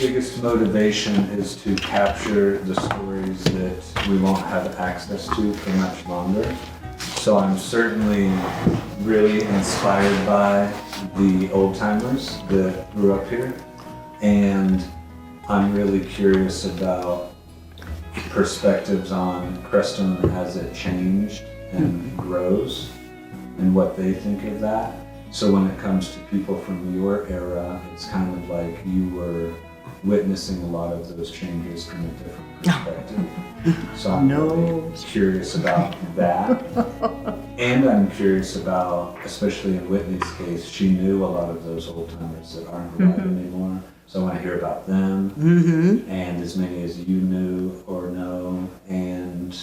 biggest motivation is to capture the stories that we won't have access to for much longer. So I'm certainly really inspired by the old timers that grew up here. And I'm really curious about perspectives on Crestone as it changed and grows and what they think of that. So when it comes to people from your era, it's kind of like you were witnessing a lot of those changes from a different perspective. So I'm really curious about that. And I'm curious about, especially in Whitney's case, she knew a lot of those old timers that aren't alive anymore. So I want to hear about them, and as many as you knew or know, and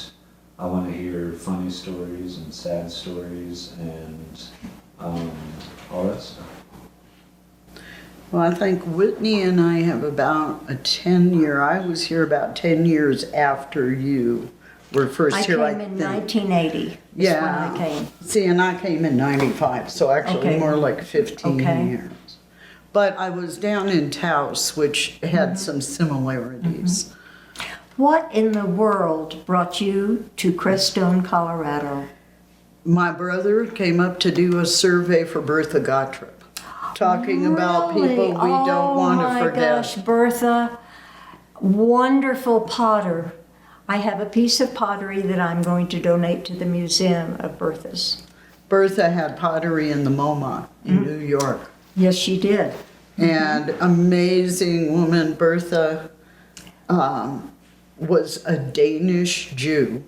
I want to hear funny stories and sad stories and all that stuff. Well, I think Whitney and I have about a 10-year. I was here about 10 years after you were first here. I came in 1980. Yeah. When I came. See, and I came in 95, so actually Okay. more like 15 Okay. years. But I was down in Taos, which had some similarities. What in the world brought you to Crestone, Colorado? My brother came up to do a survey for Bertha Gottrup, talking about Really? people we don't want to forget. Oh my gosh, Bertha, wonderful potter. I have a piece of pottery that I'm going to donate to the museum of Bertha's. Bertha had pottery in the MoMA in New York. Yes, she did. And amazing woman. Bertha was a Danish Jew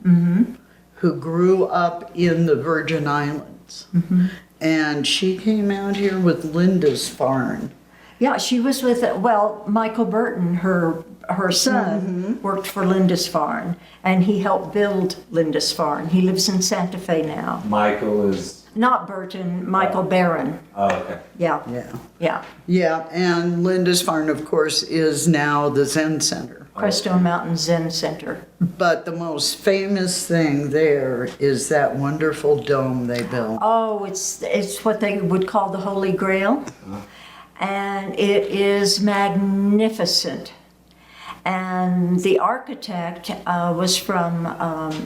who grew up in the Virgin Islands. And she came out here with Lindisfarne. Yeah, she was with, well, Michael Burton, her son, worked for Lindisfarne, and he helped build Lindisfarne. He lives in Santa Fe now. Michael is... Not Burton, Michael Barron. Oh, okay. Yeah, Yeah. yeah. Yeah, and Lindisfarne, of course, is now the Zen Center. Crestone Mountain Zen Center. But the most famous thing there is that wonderful dome they built. Oh, it's what they would call the Holy Grail. And it is magnificent. And the architect was from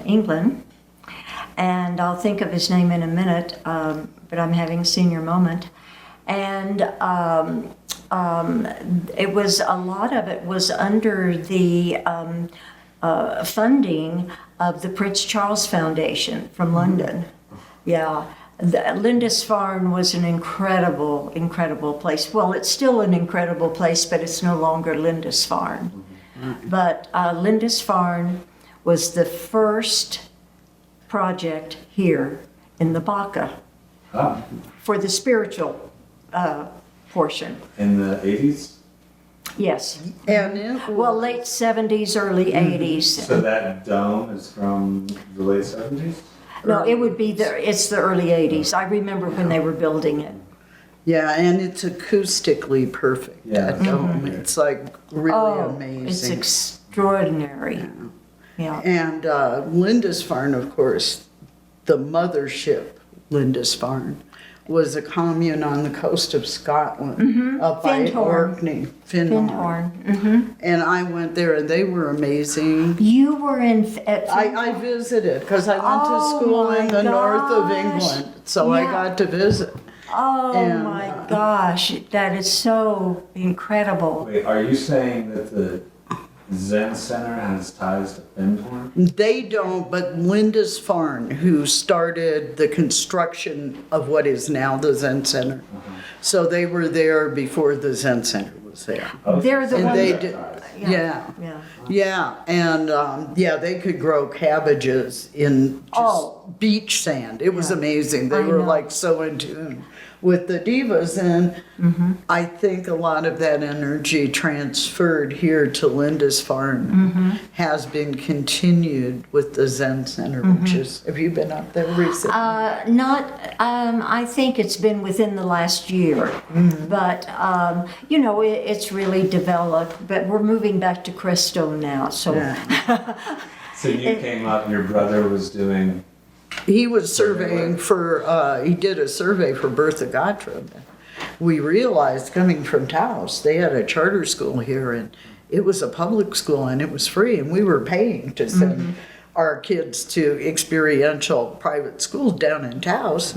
England. And I'll think of his name in a minute, but I'm having a senior moment. And it was, a lot of it was under the funding of the Prince Charles Foundation from London. Yeah. Lindisfarne was an incredible, incredible place. Well, it's still an incredible place, but it's no longer Lindisfarne. But Lindisfarne was the first project here in the Baca for the spiritual portion. In the 80s? Yes. And it was, Well, late 70s, early 80s. So that dome is from the late 70s? No, it would be it's the early 80s. I remember when they were building it. yeah, and it's acoustically perfect, Yeah. that dome. It's like really amazing. It's extraordinary. Yeah. And Lindisfarne, of course, the mothership, Lindisfarne, was a commune on the coast of Scotland, up by Findhorn. Orkney, Findhorn. And I went there, and they were amazing. You were in at I visited, because I went to Oh school in my the north of gosh. England, so I Yeah. got to visit. Oh And, my gosh, that is so incredible. Wait, are you saying that the Zen Center has ties to Findhorn? They don't, but Lindisfarne, who started the construction of what is now the Zen Center. So they were there before the Zen Center was there. They're the And ones. they that- did, Yeah. yeah. Yeah. Yeah, and they could grow cabbages in just beach sand. It was Yeah. amazing. They I were know. like so in tune with the divas, and I think a lot of that energy transferred here to Lindisfarne has been continued with the Zen Center, which is, have you been up there recently? I think it's been within the last year, but, it's really developed, but we're moving back to Crestone now, so. Yeah. So you came up, your brother was doing... He was surveying for, he did a survey for Bertha Gottrup. we realized coming from Taos, they had a charter school here, and it was a public school, and it was free, and we were paying to send our kids to experiential private schools down in Taos.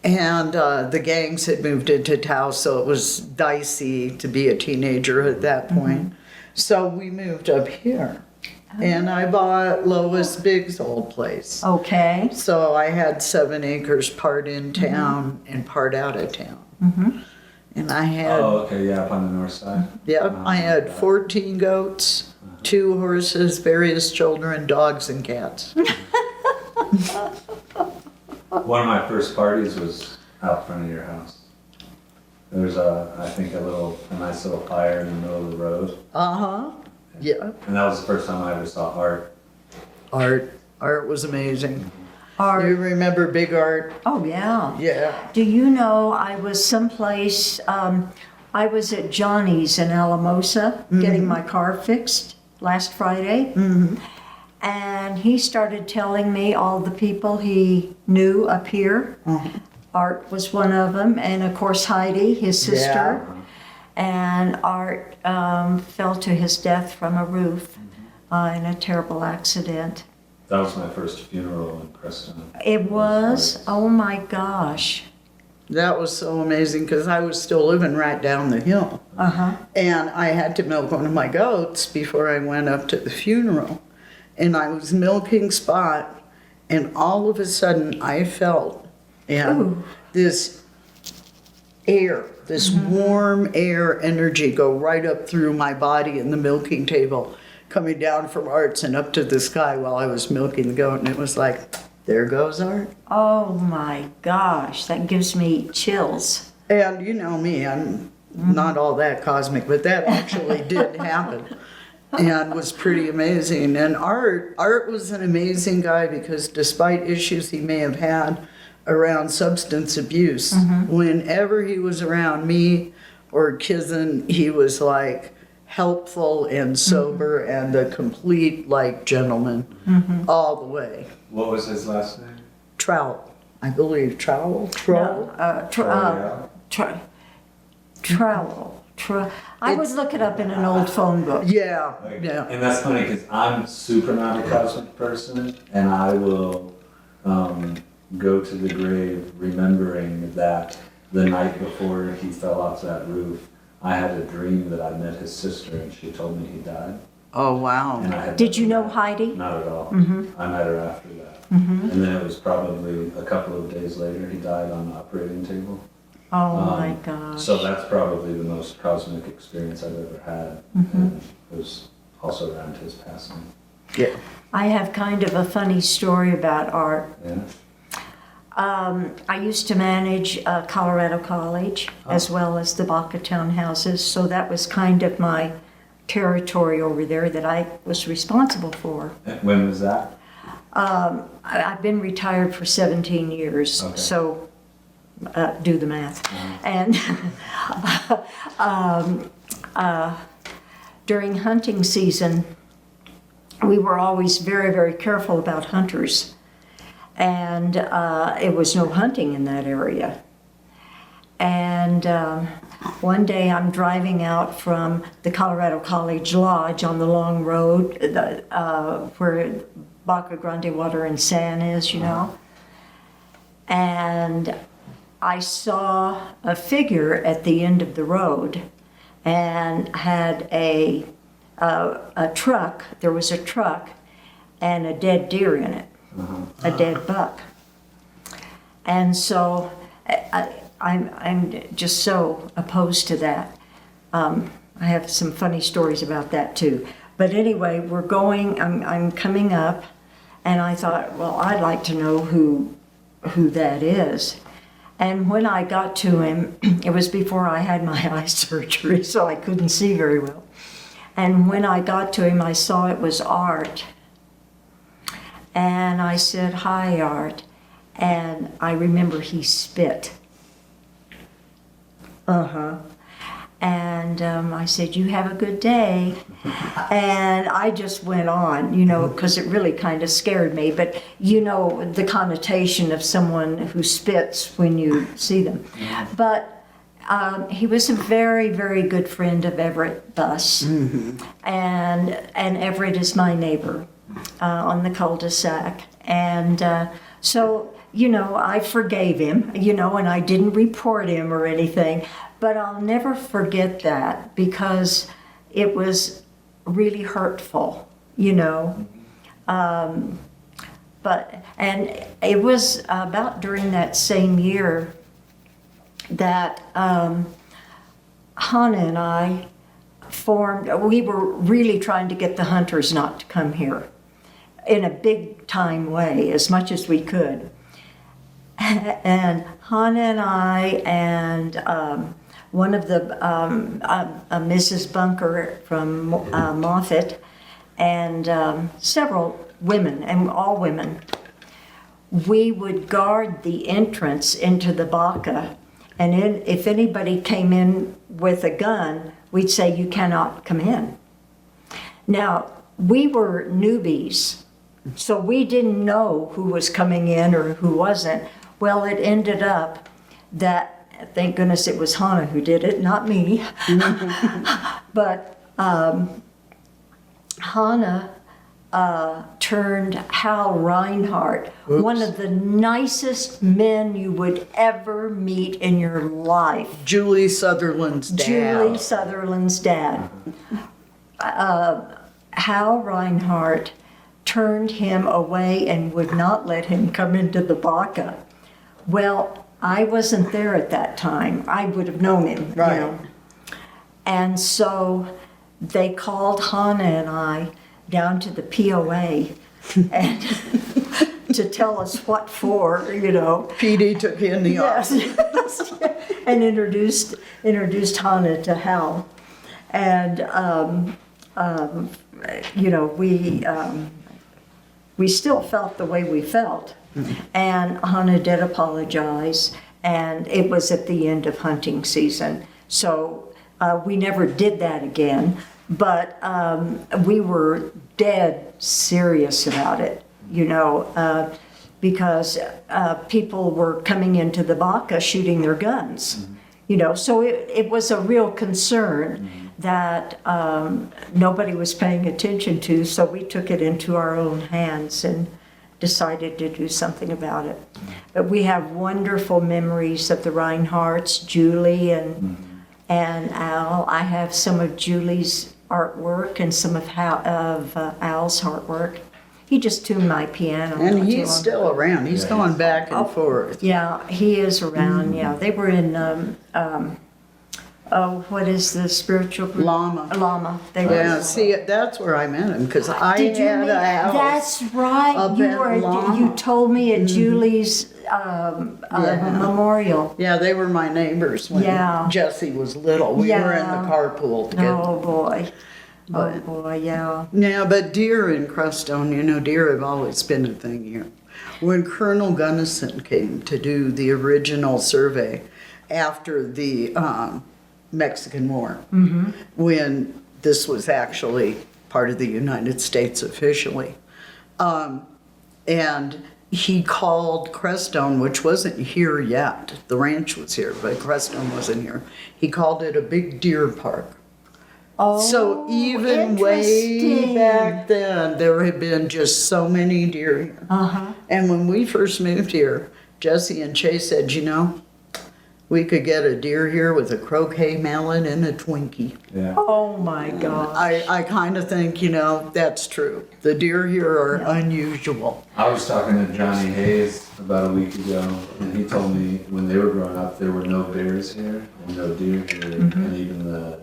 And the gangs had moved into Taos, so it was dicey to be a teenager at that point. So we moved up here. And I bought Lois Biggs' old place. Okay. So I had 7 acres, part in town and part out of town. And I had, Oh, okay, yeah, up on the north side. I had 14 goats, 2 horses, various children, dogs, and cats. One of my first parties was out front of your house. There was I think a nice little fire in the middle of the road. Yeah. And that was the first time I ever saw art. Art was amazing. Art. You remember Big Art? Oh, yeah. Yeah. Do you know I was someplace, I was at Johnny's in Alamosa getting my car fixed last Friday. And he started telling me all the people he knew up here. Art was one of them, and of course Heidi, his sister. And Art fell to his death from a roof in a terrible accident. That was my first funeral in Crestone. It was? Oh my gosh. That was so amazing because I was still living right down the hill. And I had to milk one of my goats before I went up to the funeral. And I was milking Spot, and all of a sudden I felt this air, this warm air energy go right up through my body and the milking table, coming down from Art's and up to the sky while I was milking the goat. And it was like, there goes Art. Oh my gosh, that gives me chills. And you know me, I'm not all that cosmic, but that actually did happen. And was pretty amazing. And Art was an amazing guy because despite issues he may have had around substance abuse, whenever he was around me or Kizzen, he was like helpful and sober and a complete like gentleman all the way. What was his last name? Trout, I believe. Trowell? Trowell. I would look it up in an old phone book. Yeah, Like, yeah. And that's funny because I'm super not a cosmic person, and I will go to the grave remembering that the night before he fell off that roof, I had a dream that I met his sister, and she told me he died. Oh, wow. And I had Did you know Heidi? Not at all. I met her after that. And then it was probably a couple of days later he died on the operating table. Oh my gosh. So that's probably the most cosmic experience I've ever had. And it was also around his passing. Yeah. I have kind of a funny story about Art. Yeah. I used to manage Colorado College as well as the Baca townhouses, so that was kind of my territory over there that I was responsible for. When was that? I've been retired for 17 years, Okay. so do the math. And during hunting season, we were always very, very careful about hunters. And it was no hunting in that area. And one day I'm driving out from the Colorado College Lodge on the long road where Baca Grande Water and Sand is, you know. And I saw a figure at the end of the road and had a truck. There was a truck and a dead deer in it, a dead buck. And so I'm just so opposed to that. I have some funny stories about that too. But anyway, I'm coming up, and I thought, well, I'd like to know who that is. And when I got to him, it was before I had my eye surgery, so I couldn't see very well. And when I got to him, I saw it was Art. And I said, "Hi, Art." And I remember he spit. And I said, "You have a good day." And I just went on, you know, because it really kind of scared me. But you know the connotation of someone who spits when you see them. But He was a very, very good friend of Everett Buss, and Everett is my neighbor on the cul-de-sac, and so I forgave him, and I didn't report him or anything, but I'll never forget that because it was really hurtful, and it was about during that same year that Hannah and I we were really trying to get the hunters not to come here in a big time way, as much as we could. And Hannah and I and one of the, Mrs. Bunker from Moffett, and several women, and all women, we would guard the entrance into the Baca. And if anybody came in with a gun, we'd say, you cannot come in. Now, we were newbies, so we didn't know who was coming in or who wasn't. Well, it ended up that, thank goodness it was Hannah who did it, not me. But Hannah turned Hal Reinhardt, one of the nicest men you would ever meet in your life. Julie Sutherland's dad. Hal Reinhardt turned him away and would not let him come into the Baca. Well, I wasn't there at that time. I would have known him, Right. And so they called Hannah and I down to the POA and to tell us what for, PD took you in the office. Yes. And introduced Hannah to Hal. And, we still felt the way we felt. And Hannah did apologize, and it was at the end of hunting season. So we never did that again, but we were dead serious about it, because people were coming into the Baca shooting their guns. So it was a real concern that nobody was paying attention to, so we took it into our own hands and decided to do something about it. But we have wonderful memories of the Reinhardts, Julie and Al. I have some of Julie's artwork and some of Al's artwork. He just tuned my piano. And he's still around. He's going back and forth. Yeah, he is around. Yeah, they were in what is the spiritual group? Lama. They were. Yeah, see, that's where I met him, because I Did you had meet? a house. That's right. up at Lama. You told me at Julie's memorial. Yeah, they were my neighbors when Jesse was little. We were in the carpool together. Oh boy. Oh boy, yeah. Yeah, but deer in Crestone, deer have always been a thing here. When Colonel Gunnison came to do the original survey after the Mexican War, when this was actually part of the United States officially, and he called Crestone, which wasn't here yet. The ranch was here, but Crestone wasn't here. He called it a big deer park. Oh, So even way back then, there had been just so many deer here. And when we first moved here, Jesse and Chase said, we could get a deer here with a croquet mallet and a Twinkie. Yeah. Oh my God. I kind of think, that's true. The deer here are unusual. I was talking to Johnny Hayes about a week ago, and he told me when they were growing up, there were no bears here and no deer here, and even the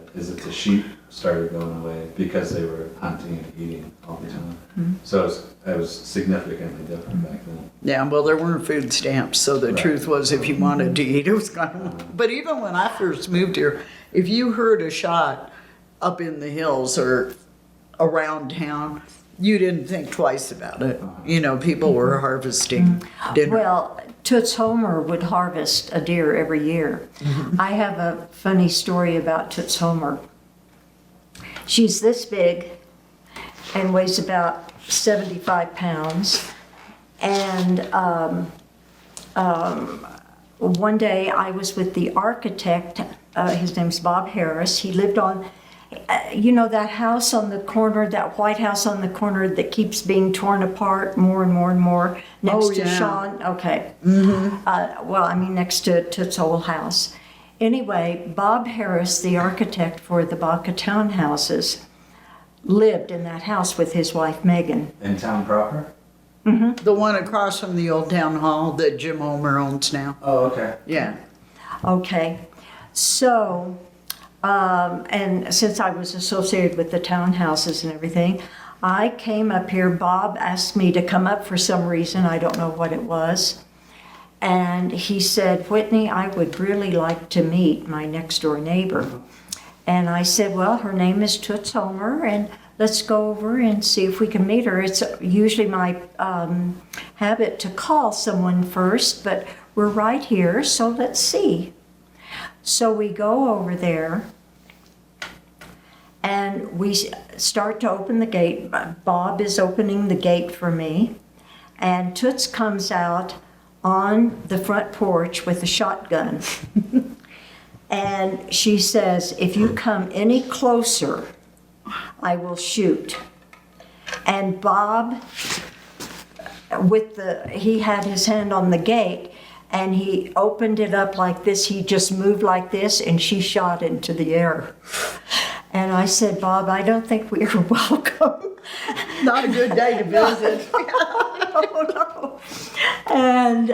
sheep started going away because they were hunting and eating all the time. So it was significantly different back then. Yeah, well, there weren't food stamps, so the truth was if you wanted to eat, it was kind of... But even when I first moved here, if you heard a shot up in the hills or around town, you didn't think twice about it. People were harvesting dinner. Well, Toots Homer would harvest a deer every year. I have a funny story about Toots Homer. She's this big and weighs about 75 pounds. And one day I was with the architect his name's Bob Harris. He lived on, that house on the corner, that white house on the corner that keeps being torn apart more and more and more next to Sean. Okay. Next to Toot's old house. Anyway, Bob Harris, the architect for the Baca townhouses, lived in that house with his wife Megan. In town proper? The one across from the old town hall that Jim Homer owns now. Oh, okay. Yeah. Okay, so, and since I was associated with the townhouses and everything, I came up here. Bob asked me to come up for some reason. I don't know what it was. And he said, Whitney, I would really like to meet my next door neighbor. And I said, well, her name is Toots Homer, and let's go over and see if we can meet her. It's usually my habit to call someone first, but we're right here, so let's see. So we go over there, and we start to open the gate. Bob is opening the gate for me, and Toots comes out on the front porch with a shotgun. And she says, if you come any closer, I will shoot. And Bob, he had his hand on the gate, and he opened it up like this. He just moved like this, and she shot into the air. And I said, Bob, I don't think we are welcome. Not a good day to visit. No. And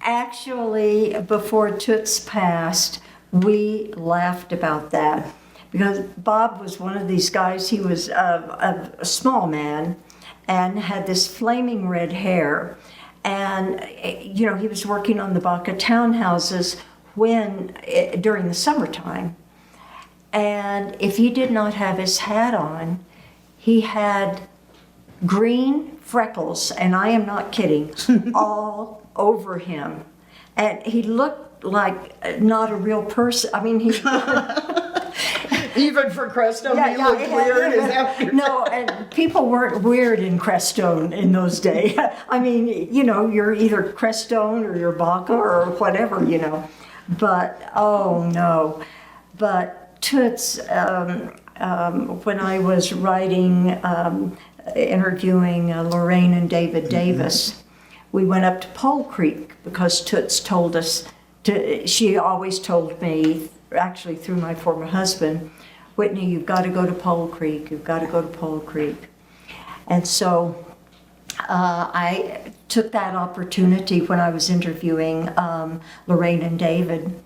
actually, before Toots passed, we laughed about that. Because Bob was one of these guys, he was a small man and had this flaming red hair. And, he was working on the Baca townhouses during the summertime. And if he did not have his hat on, he had green freckles, and I am not kidding, all over him. And he looked like not a real person. I mean, he... Even for Crestone, he looked weird. Is that what you're no, and people weren't weird in Crestone in those days. I mean, you're either Crestone or you're Baca or whatever, But, oh no. But Toots, when I was interviewing Lorraine and David Davis, we went up to Pole Creek because Toots told us she always told me, actually through my former husband, Whitney, you've got to go to Pole Creek. You've got to go to Pole Creek. And so I took that opportunity when I was interviewing Lorraine and David,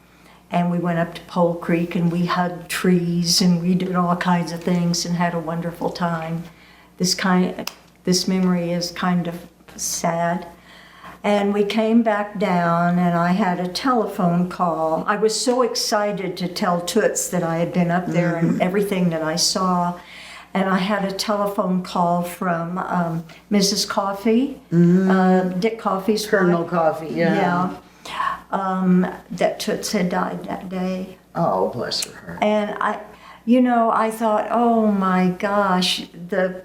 and we went up to Pole Creek and we hugged trees and we did all kinds of things and had a wonderful time. This memory is kind of sad. And we came back down, and I had a telephone call. I was so excited to tell Toots that I had been up there and everything that I saw. And I had a telephone call from Mrs. Coffey, Dick Coffey's wife. Colonel Coffey, yeah. That Toots had died that day. Oh, bless her heart. And I thought, oh my gosh, the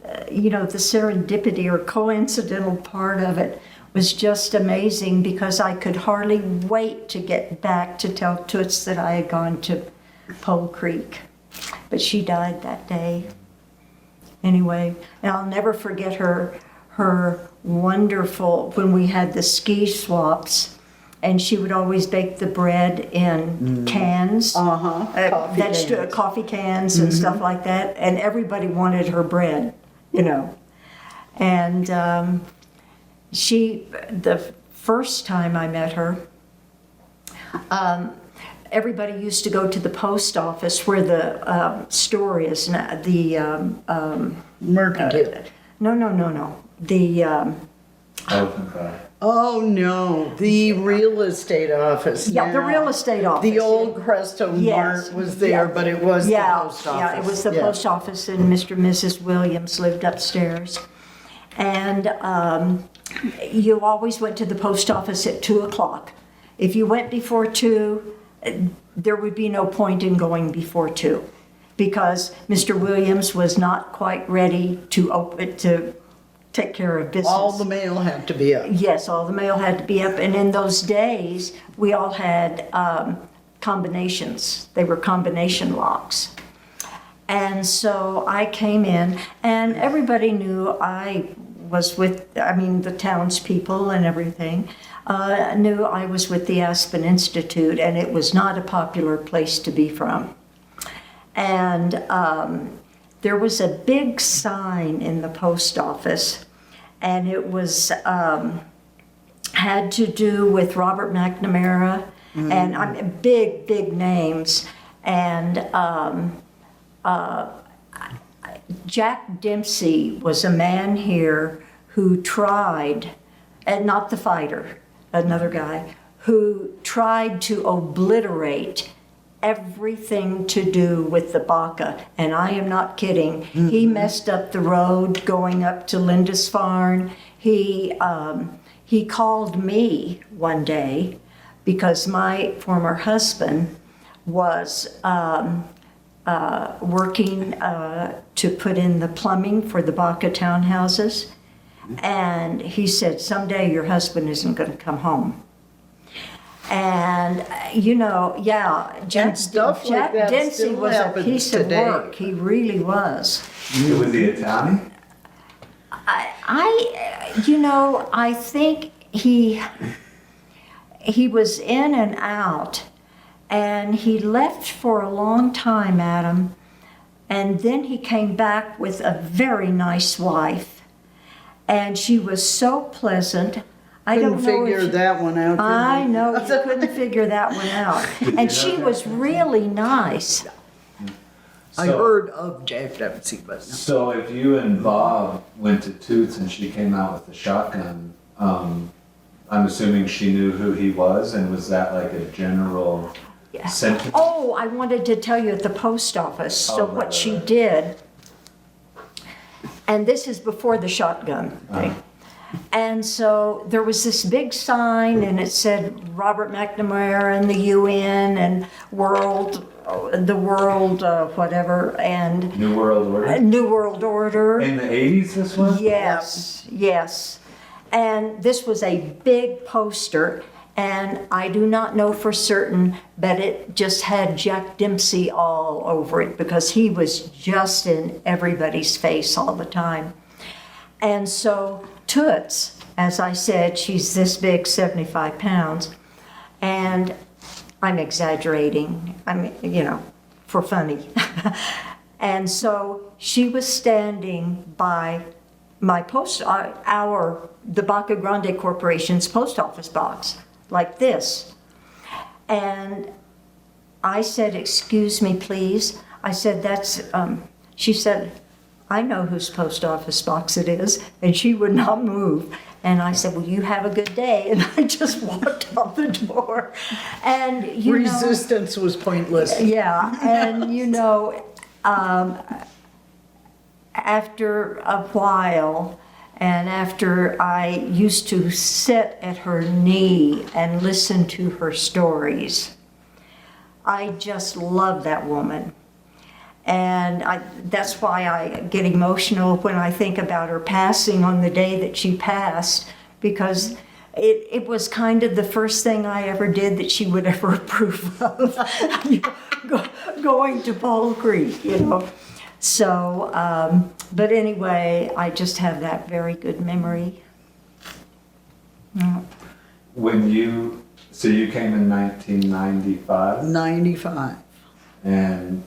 serendipity or coincidental part of it was just amazing, because I could hardly wait to get back to tell Toots that I had gone to Pole Creek. But she died that day. Anyway, and I'll never forget her wonderful, when we had the ski swaps, and she would always bake the bread in cans, coffee cans and stuff like that, and everybody wanted her bread, And the first time I met her, everybody used to go to the post office where the store is now, the Mercantile. No. The Elephant Cry. Oh no, the real estate office. the now. real estate office. The old Crestone Mart was there, but it was the post office. Yeah, it was the post office, and Mr. and Mrs. Williams lived upstairs. And you always went to the post office at 2:00. If you went before 2, there would be no point in going before 2, because Mr. Williams was not quite ready to take care of business. All the mail had to be up. Yes, all the mail had to be up. And in those days, we all had combinations. They were combination locks. And so I came in, and everybody knew I was with, the townspeople and everything knew I was with the Aspen Institute, and it was not a popular place to be from. And there was a big sign in the post office, and it was had to do with Robert McNamara, and big names, and Jack Dempsey was a man here who tried, and not the fighter, another guy, who tried to obliterate everything to do with the Baca, and I am not kidding. He messed up the road going up to Lindisfarne. He called me one day because my former husband was working to put in the plumbing for the Baca townhouses, and he said, someday your husband isn't going to come home. And Jack Dempsey was a piece of work. He really was. Was he Italian? I think he was in and out, and he left for a long time, Adam, and then he came back with a very nice wife, and she was so pleasant. I don't figure that one out. I know, you couldn't figure that one out. And she was really nice. I heard of Jack Dempsey, but no. So if you and Bob went to Toots and she came out with a shotgun, I'm assuming she knew who he was, and was that like a general sentiment? Oh, I wanted to tell you at the post office. So what she did, and this is before the shotgun thing. And so there was this big sign, and it said Robert McNamara and the UN and the world, whatever, and New World Order? New World Order. In the 80s this was? Yes. And this was a big poster, and I do not know for certain, but it just had Jack Dempsey all over it because he was just in everybody's face all the time. And so Toots, as I said, she's this big, 75 pounds, and I'm exaggerating, for funny. And so she was standing by my the Baca Grande Corporation's post office box, like this. And I said, "Excuse me, please." I said, she said, "I know whose post office box it is," and she would not move. And I said, "Well, you have a good day," and I just walked out the door. And resistance was pointless. Yeah, and after a while, and after I used to sit at her knee and listen to her stories, I just love that woman. And that's why I get emotional when I think about her passing on the day that she passed, because it was kind of the first thing I ever did that she would ever approve of, going to Pole Creek, So, but anyway, I just have that very good memory. So you came in 1995? 95. And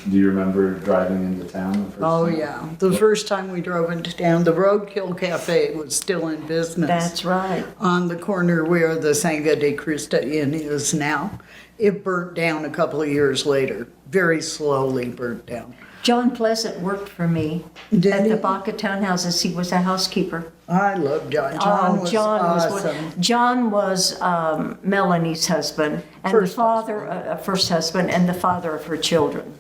do you remember driving into town the first time? Yeah. The first time we drove into town, the Roadkill Cafe was still in business. That's right. On the corner where the Sangha de Cristo Inn is now. It burnt down a couple of years later. Very slowly burnt down. John Pleasant worked for me at the Baca townhouses. He was a housekeeper. I love John. John was awesome. John was Melanie's husband, and first husband, and the father of her children.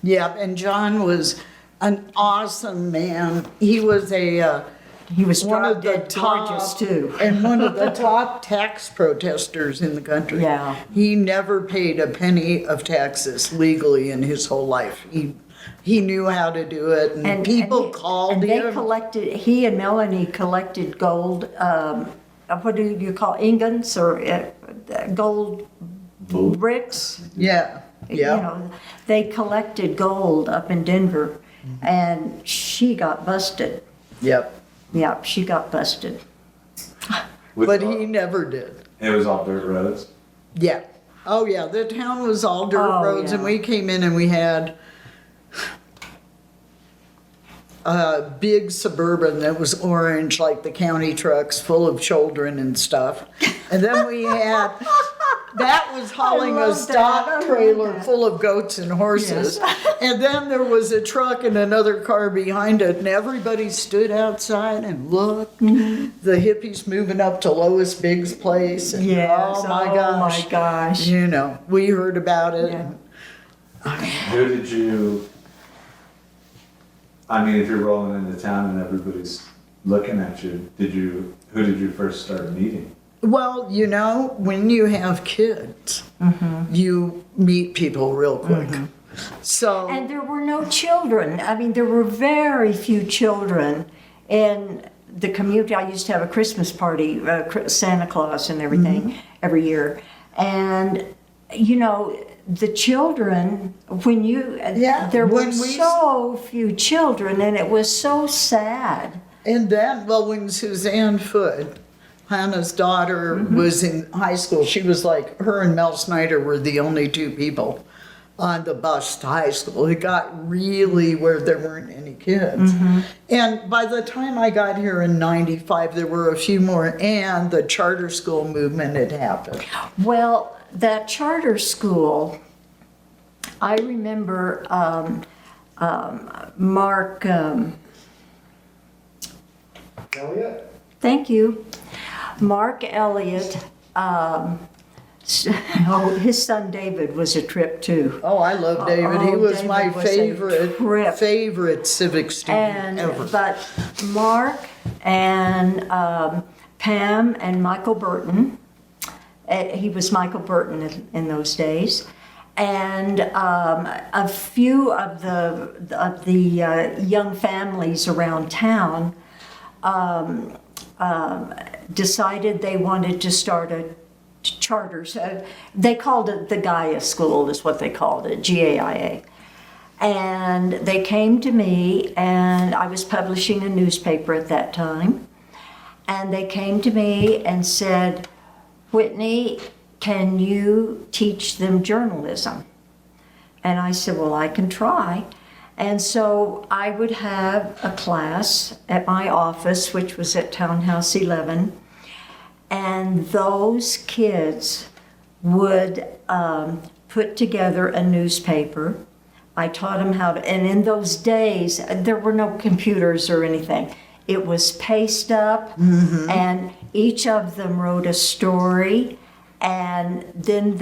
Yeah, and John was an awesome man. He was one of the top, too. And one of the top tax protesters in the country. Yeah. He never paid a penny of taxes legally in his whole life. He knew how to do it, and people called him. He and Melanie collected gold, what do you call, ingots or gold bricks. Yeah. You Yeah. know, they collected gold up in Denver, and she got busted. Yep. Yeah, she got busted. But he never did. It was all dirt roads. Yeah. Oh, yeah. The town was all dirt Oh, roads, and yeah. we came in and we had a big Suburban that was orange, like the county trucks, full of children and stuff. And then we had, that was hauling I a love stock that. I love trailer that. full of goats and horses. And then there was a truck and another car behind it, and everybody stood outside and looked. The hippies moving up to Lois Biggs' place. And, Yes. oh my gosh. my gosh. You know, we heard about it. Yeah. Who did you, I mean, if you're rolling into town and everybody's looking at you, who did you first start meeting? Well, you know, when you have kids, you meet people real quick. So, And there were no children. I mean, there were very few children in the community. I used to have a Christmas party, Santa Claus and everything every year. And, you know, the children, when you, there were so few children, and it was so sad. and then, well, when Suzanne Foote, Hannah's daughter, was in high school, she was like, her and Mel Snyder were the only two people on the bus to high school. It got really where there weren't any kids. And by the time I got here in 95, there were a few more, and the charter school movement had happened. Well, that charter school, I remember Mark, Elliot? thank you, Mark Elliott, his son David was a trip too. Oh, I love David. He Oh, was David my was a trip. favorite civic student ever. But Mark and Pam and Michael Burton, he was Michael Burton in those days, and a few of the young families around town decided they wanted to start a charter. They called it the Gaia School, is what they called it, GAIA. And they came to me, and I was publishing a newspaper at that time. And they came to me and said, Whitney, can you teach them journalism? And I said, well, I can try. And so I would have a class at my office, which was at Townhouse 11, and those kids would put together a newspaper. I taught them how to, and in those days, there were no computers or anything. It was paced up, and each of them wrote a story, and then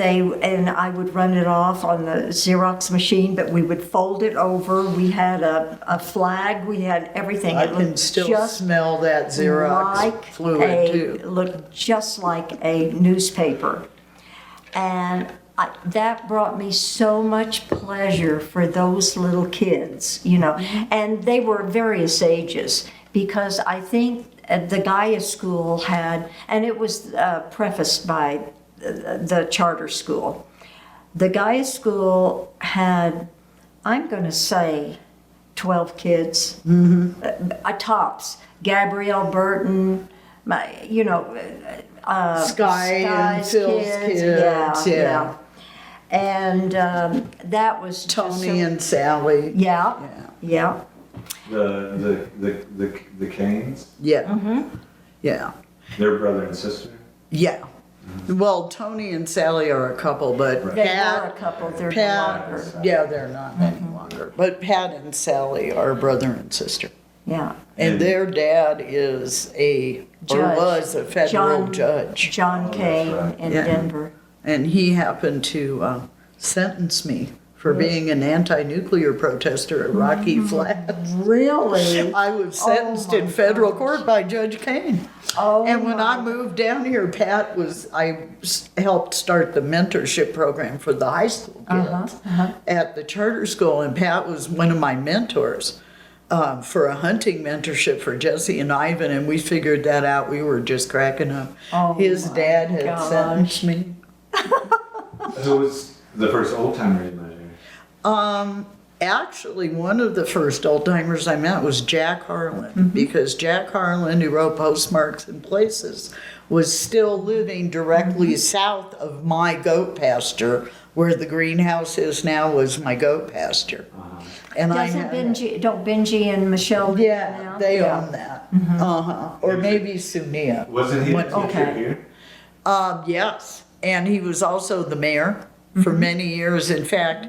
I would run it off on the Xerox machine, but we would fold it over. We had a flag, we had everything. I It can looked still just smell that Xerox fluid too. looked just like a newspaper. And that brought me so much pleasure for those little kids, you know. And they were various ages, because I think the Gaia School had, and it was prefaced by the charter school. The Gaia School had, I'm going to say, 12 kids, tops. Gabrielle Burton, Sky and Sky's Phil's kids, yeah. And that was Tony and Sally. yeah. The Canes? Yeah. Yeah. Their brother and sister? Yeah. Well, Tony and Sally are a couple, but Right. They Pat, were a couple. They're no Pat, longer. yeah, they're not any longer. But Pat and Sally are brother and sister. Yeah. And their dad is was a federal judge. John Kane right. in Yeah. Denver. And he happened to sentence me for being an anti-nuclear protester at Rocky Flats. Really? I was sentenced in federal court by Judge Kane. Oh, And when I moved down here, I helped start the mentorship program for the high school kids at the charter school, and Pat was one of my mentors for a hunting mentorship for Jesse and Ivan, and we figured that out. We were just cracking up. Oh, His my dad had gosh. sentenced me. Who was the first old timer you met? Actually, one of the first old timers I met was Jack Harlan, because Jack Harlan, who wrote Postmarks and Places, was still living directly south of my goat pasture, where the greenhouse is now was my goat pasture. And Don't Benji and Michelle live there yeah, now? they own that. Or maybe Sunia. Wasn't he a teacher Okay. here? Yes, and he was also the mayor for many years. In fact,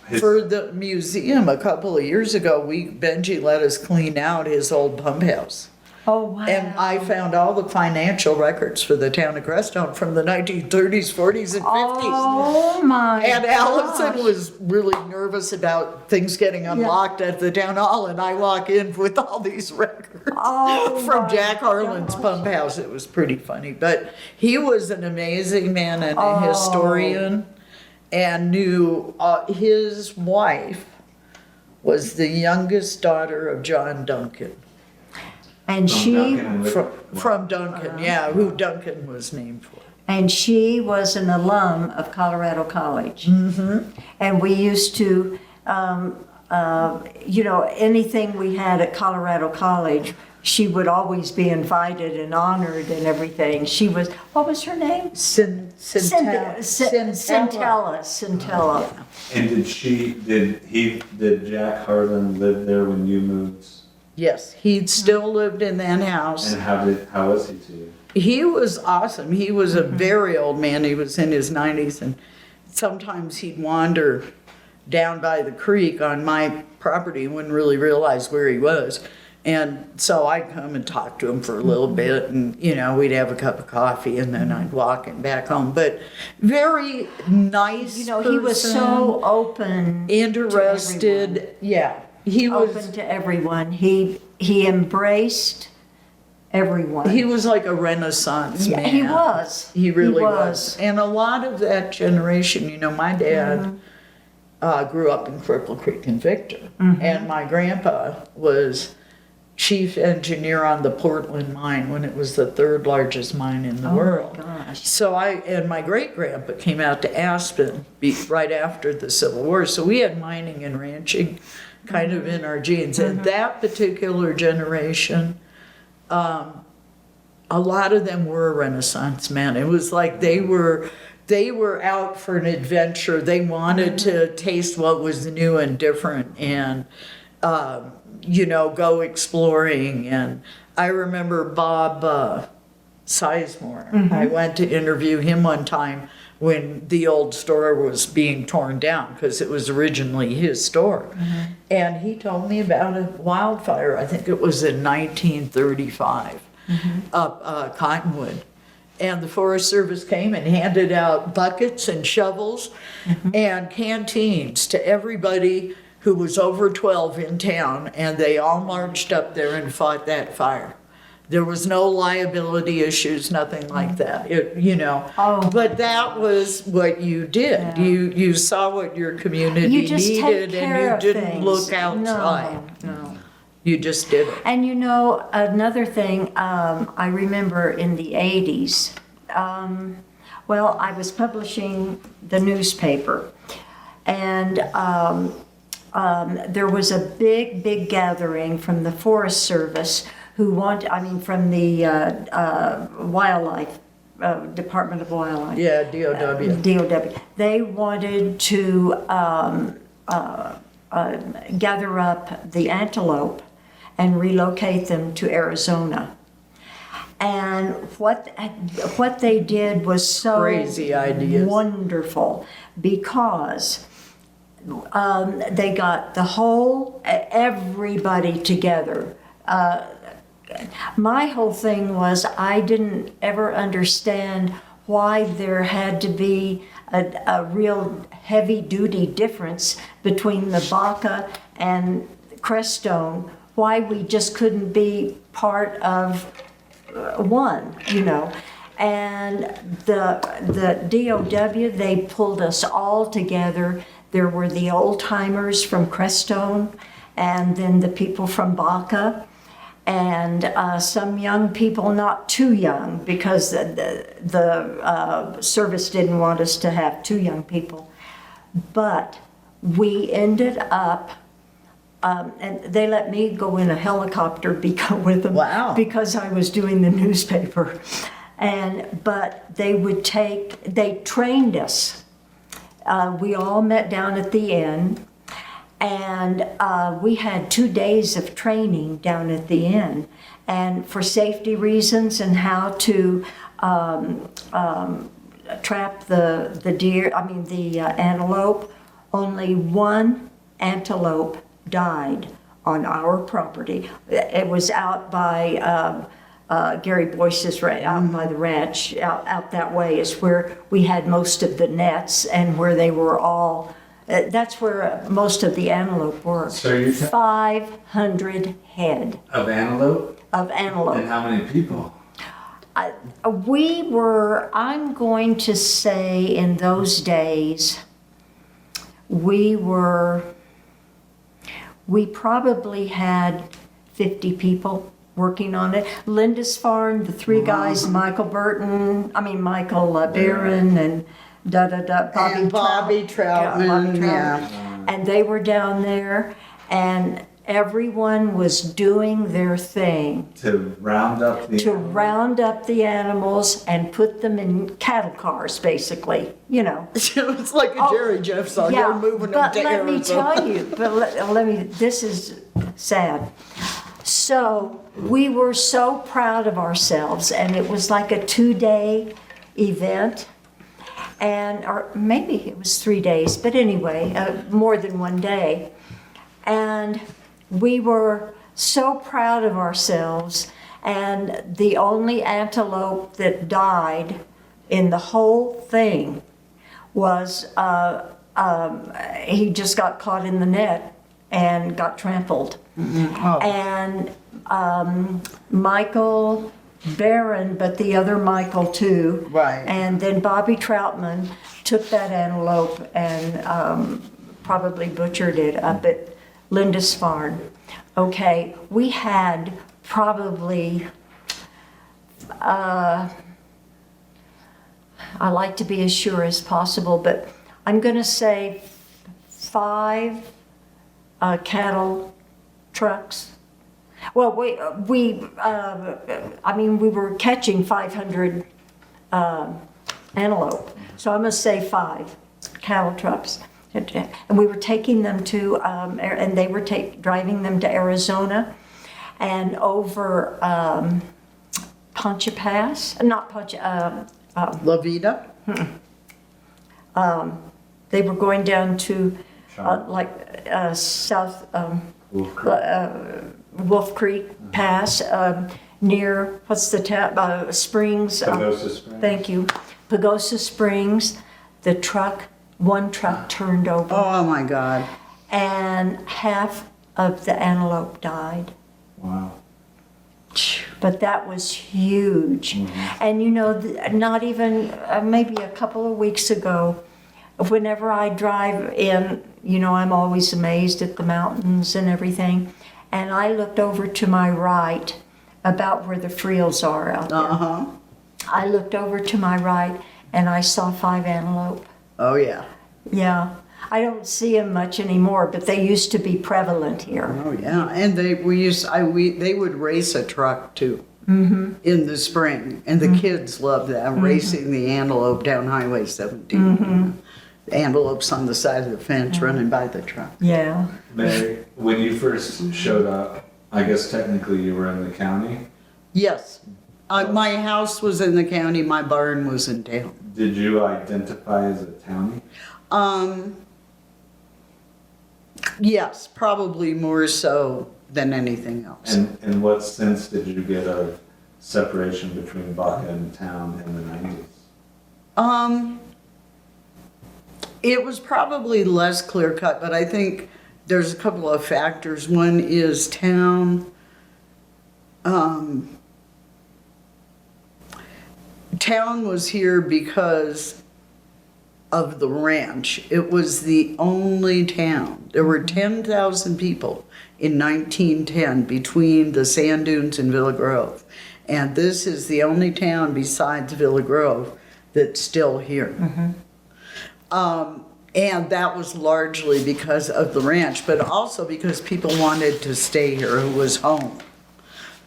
His- for the museum a couple of years ago, Benji let us clean out his old pump house. Oh, wow. And I found all the financial records for the town of Crestone from the 1930s, 40s, and 50s. Oh, my And Allison gosh. was really nervous about things getting unlocked at the town hall, and I walk in with all these records Oh, from my Jack Harlan's gosh. pump house. It was pretty funny, but he was an amazing man and a historian, and knew his wife was the youngest daughter of John Duncan. And From she Duncan and From Duncan, yeah, who Duncan was named for. was an alum of Colorado College. And we used to, anything we had at Colorado College, she would always be invited and honored and everything. She was, what was her name? Centella. And did Jack Harlan live there when you moved? Yes, he'd still lived in that house. And how was he to you? He was awesome. He was a very old man. He was in his 90s, and sometimes he'd wander down by the creek on my property and wouldn't really realize where he was. And so I'd come and talk to him for a little bit, and, we'd have a cup of coffee, and then I'd walk him back home. But very nice He was person, so open. interested. Yeah, he was. Open to everyone. He embraced everyone. He was like a Renaissance man. He was. He really was. And a lot of that generation, my dad grew up in Cripple Creek and Victor. And my grandpa was chief engineer on the Portland mine when it was the third largest mine in the world. Oh my gosh. So and my great grandpa came out to Aspen right after the Civil War. So we had mining and ranching kind of in our genes. And that particular generation, a lot of them were Renaissance men. It was like they were out for an adventure. They wanted to taste what was new and different, and go exploring. And I remember Bob Sizemore. I went to interview him one time when the old store was being torn down, because it was originally his store. And he told me about a wildfire, I think it was in 1935, up Cottonwood. And the Forest Service came and handed out buckets and shovels and canteens to everybody who was over 12 in town, and they all marched up there and fought that fire. There was no liability issues, nothing like that. But that was what you did. Yeah. You saw what your community You just take needed, care and you of didn't things. look outside. No. You just did it. And another thing, I remember in the 80s, I was publishing the newspaper, and there was a big gathering from the Forest Service from the Wildlife, Department of Wildlife. Yeah, DOW. DOW. They wanted to gather up the antelope and relocate them to Arizona. And what they did was so Crazy ideas. wonderful, because they got everybody together. My whole thing was, I didn't ever understand why there had to be a real heavy-duty difference between the Baca and Crestone, why we just couldn't be part of one, And the DOW, they pulled us all together. There were the old-timers from Crestone, and then the people from Baca. and some young people, not too young, because the service didn't want us to have too young people. But we ended up, and they let me go in a helicopter with them. Wow. Because I was doing the newspaper. But they trained us. We all met down at the inn, and we had 2 days of training down at the inn, and for safety reasons and how to trap the deer, the antelope. Only one antelope died on our property. It was out by Gary Boyce's out by the ranch, out that way is where we had most of the nets and where they were all, that's where most of the antelope were. So you're 500 head of antelope? of antelope. And how many people? I'm going to say in those days, we probably had 50 people working on it. Lindisfarne, the three guys, Michael Barron and Bobby Troutman, yeah. And they were down there, and everyone was doing their thing To round up the animals and put them in cattle cars, basically, It's like a Jerry Jeff song. They're moving them to let me Arizona. tell you, this is sad. So we were so proud of ourselves, and it was like a 2-day event, or maybe it was 3 days, but anyway, more than 1 day. And we were so proud of ourselves, and the only antelope that died in the whole thing was he just got caught in the net and got trampled. Oh. And Michael Barron, but the other Michael too. Right. And then Bobby Troutman took that antelope and probably butchered it up at Lindisfarne. Okay, we had probably, I like to be as sure as possible, but I'm going to say 5 cattle trucks. Well, we were catching 500 antelope, so I'm going to say 5 cattle trucks. And we were taking them to, and they were driving them to Arizona and over Poncha Pass, not Poncha, La Vida? they were going down to South Wolf Creek Pass, near, what's the town, Springs? Pagosa Springs. Thank you. Pagosa Springs. One truck turned over. Oh my God. And half of the antelope died. Wow. But that was huge. Mm-hmm. And not even, maybe a couple of weeks ago, whenever I drive in, I'm always amazed at the mountains and everything. And I looked over to my right, about where the Friels are out there. Uh-huh. I looked over to my right and I saw 5 antelope. Oh yeah. Yeah. I don't see them much anymore, but they used to be prevalent here. Oh yeah. And they would race a truck too. Mm-hmm. In the spring, and the kids loved that, racing the antelope down Highway 17. Mm-hmm. The antelopes on the side of the fence running by the truck. Yeah. Mary, when you first showed up, I guess technically you were in the county. Yes. My house was in the county, my barn was in town. Did you identify as a townie? Yes, probably more so than anything else. And what sense did you get of separation between Baca and town in the 90s? It was probably less clear cut, but I think there's a couple of factors. One is town. Town was here because of the ranch. It was the only town. There were 10,000 people in 1910 between the sand dunes and Villa Grove. And this is the only town besides Villa Grove that's still here. And that was largely because of the ranch, but also because people wanted to stay here, who was home.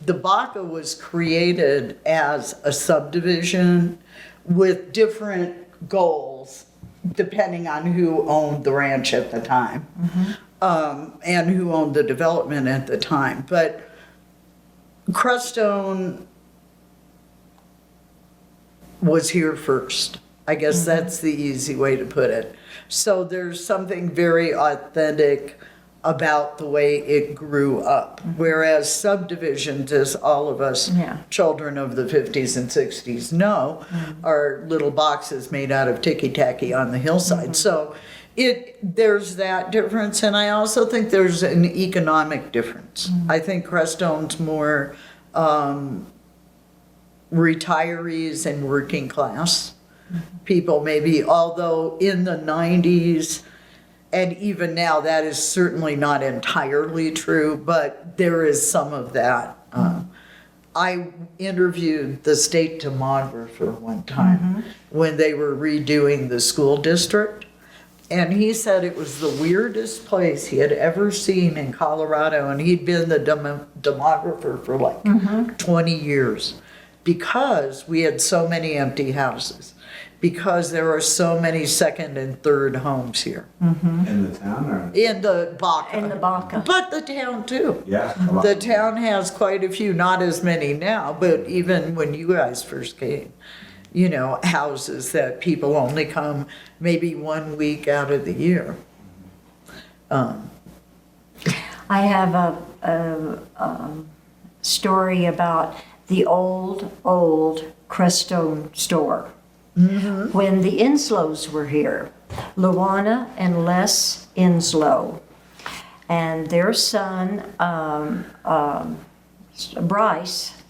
The Baca was created as a subdivision with different goals depending on who owned the ranch at the time, and who owned the development at the time. But Crestone was here first. I guess that's the easy way to put it. So there's something very authentic about the way it grew up. Whereas subdivisions, as all of us children of the 50s and 60s know, are little boxes made out of ticky-tacky on the hillside. So there's that difference, and I also think there's an economic difference. I think Crestone's more retirees and working class people maybe, although in the 90s and even now that is certainly not entirely true, but there is some of that. I interviewed the state demographer one time when they were redoing the school district, and he said it was the weirdest place he had ever seen in Colorado, and he'd been the demographer for like 20 years because we had so many empty houses. Because there are so many second and third homes here. In the town or? In the Baca. In the Baca. But the town too. Yeah. a lot. The town has quite a few, not as many now, but even when you guys first came, you know, houses that people only come maybe 1 week out of the year. I have a story about the old Crestone store. When the Inslows were here, Luana and Les Inslow, and their son, Bryce,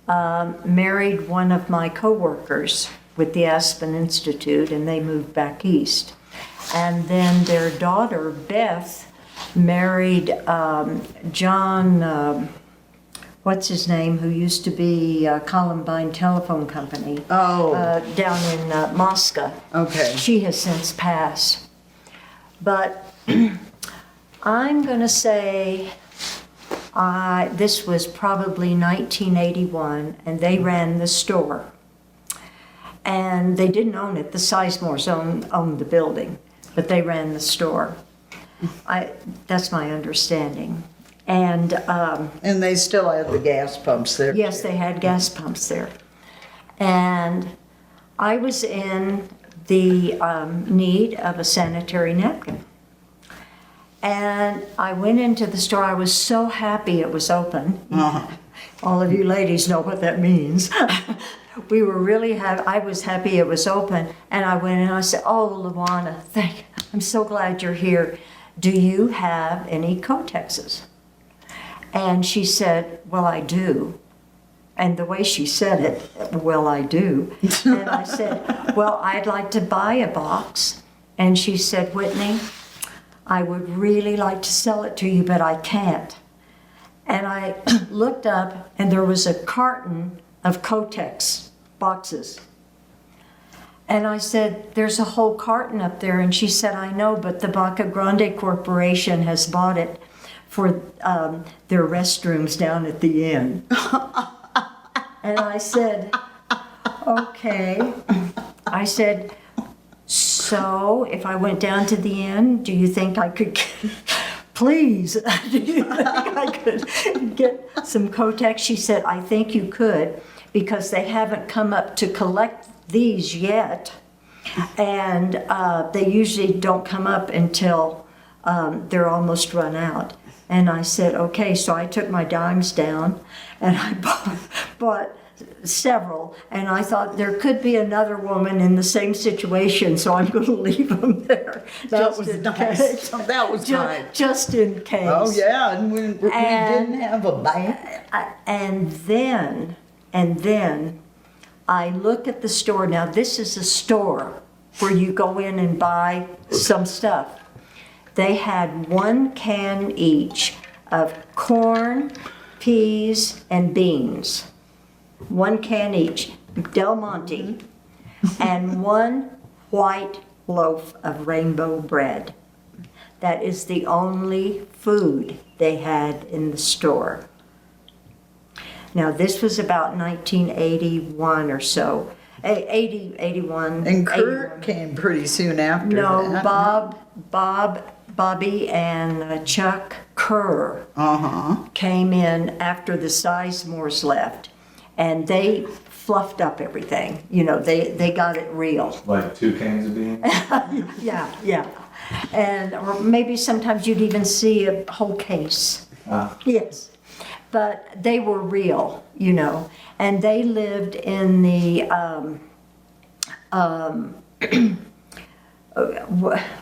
married one of my coworkers with the Aspen Institute, and they moved back east. And then their daughter, Beth, married John, what's his name, who used to be Columbine Telephone Company down in Moscow. Okay. She has since passed. But I'm going to say this was probably 1981, and they ran the store. And they didn't own it. The Sizemores owned the building, but they ran the store. That's my understanding. And they still had the gas pumps there. yes, they had gas pumps there. And I was in the need of a sanitary napkin. And I went into the store. I was so happy it was open. All of you ladies know what that means. We were really happy. I was happy it was open. And I went in and I said, "Oh, Luana, I'm so glad you're here. Do you have any Kotexes?" And she said, "Well, I do." And the way she said it, "Well, I do." And I said, "Well, I'd like to buy a box." And she said, "Whitney, I would really like to sell it to you, but I can't." And I looked up, and there was a carton of Kotex boxes. And I said, "There's a whole carton up there." And she said, "I know, but the Baca Grande Corporation has bought it for their restrooms down at the inn." And I said, "Okay." I said, "So if I went down to the inn, do you think I could please, do you think I could get some Kotex?" She said, "I think you could, because they haven't come up to collect these yet. And they usually don't come up until they're almost run out." And I said, "Okay." So I took my dimes down and I bought several. And I thought there could be another woman in the same situation, so I'm going to leave them there. That was nice. That was nice. Just in case. Oh, yeah, and we didn't have a bank. And then I look at the store. Now, this is a store where you go in and buy some stuff. They had 1 can each of corn, peas, and beans. 1 can each, Del Monte, and 1 white loaf of rainbow bread. That is the only food they had in the store. Now, this was about 1981 or so. 81. And Kurt 81. came pretty soon after No, that. Bobby and Chuck Kerr came in after the Sizemores left, and they fluffed up everything. You know, they got it real. Like 2 cans of beans? Yeah. And or maybe sometimes you'd even see a whole case. Yes. But they were real, you know. And they lived in the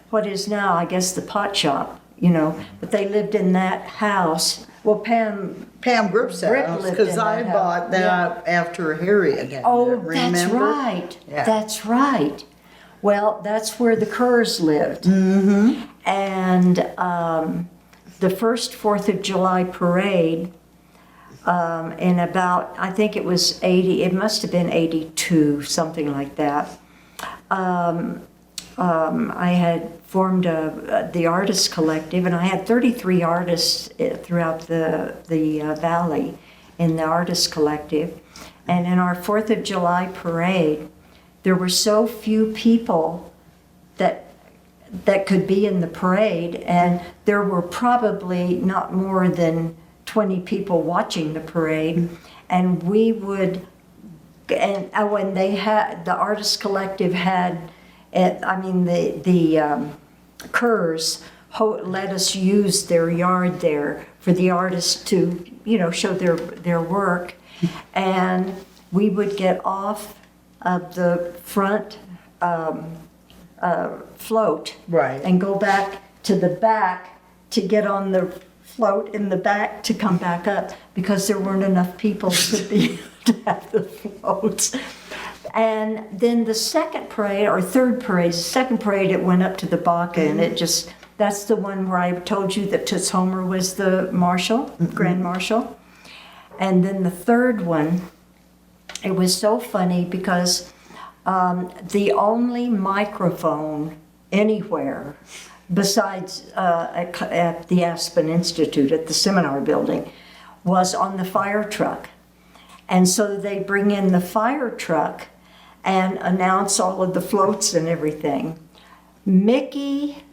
what is now, I guess, the pot shop, you know. But they lived in that house. Well, Pam Gripp's Grip house, lived because in I that bought house. that after Harriet had Oh, it, remember? that's right. Yeah. That's right. Well, that's where the Kerrs lived. Mm-hmm. And the first 4th of July parade, in about, I think it was 80, it must have been 82, something like that. I had formed the artist collective, and I had 33 artists throughout the valley in the artist collective. And in our 4th of July parade, there were so few people that could be in the parade, and there were probably not more than 20 people watching the parade. And we would, and when they had, the artist collective had, the Kerrs let us use their yard there for the artists to, you know, show their work. And we would get off of the front float, Right. and go back to the back to get on the float in the back to come back up, because there weren't enough people to have the floats. And then the second parade, or third parade, the second parade, it went up to the Baca, and it just, that's the one where I told you that Toots Homer was the marshal, grand marshal. And then the third one, it was so funny because the only microphone anywhere besides at the Aspen Institute at the seminar building was on the fire truck. And so they bring in the fire truck and announce all of the floats and everything. Mickey,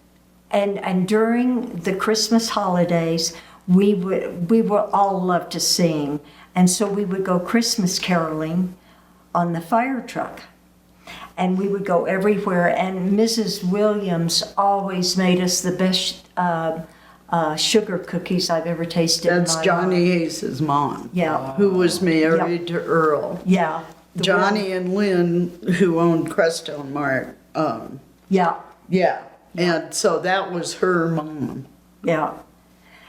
and during the Christmas holidays, we would all love to sing. And so we would go Christmas caroling on the fire truck. And we would go everywhere. And Mrs. Williams always made us the best sugar cookies I've ever tasted in my life. That's Johnny Hayes' mom. Yeah. Who was married to Earl. Yeah. Johnny and Lynn, who owned Crestone Mart. Yeah. Yeah. And so that was her mom. Yeah.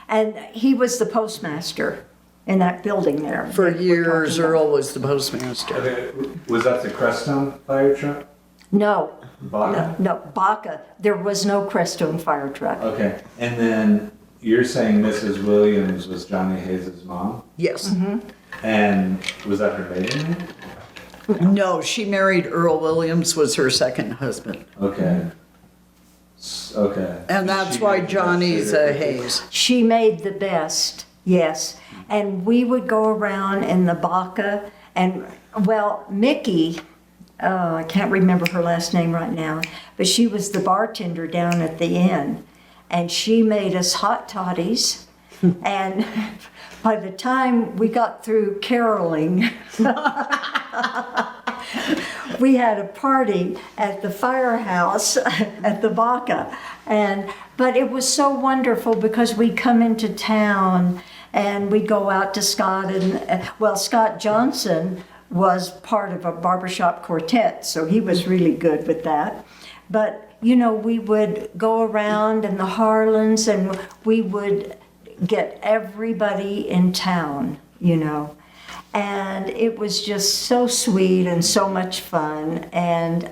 And he was the postmaster in that building there. For that we're years, talking about. Earl was the postmaster. Okay, was that the Crestone fire truck? No. Baca? No, Baca. There was no Crestone fire truck. Okay, and then you're saying Mrs. Williams was Johnny Hayes' mom? Yes. Mm-hmm. And was that her maiden name? No, she married Earl Williams, was her second husband. Okay. Okay. And that's She why made the Johnny's sugar a cookies. Hayes. She made the best, yes. And we would go around in the Baca, and, well, Mickey, I can't remember her last name right now, but she was the bartender down at the inn. And she made us hot toddies. And by the time we got through caroling, we had a party at the firehouse at the Baca. But it was so wonderful because we'd come into town and we'd go out to Scott, and well, Scott Johnson was part of a barbershop quartet, so he was really good with that. But, you know, we would go around in the Harlans and we would get everybody in town, you know. And it was just so sweet and so much fun. And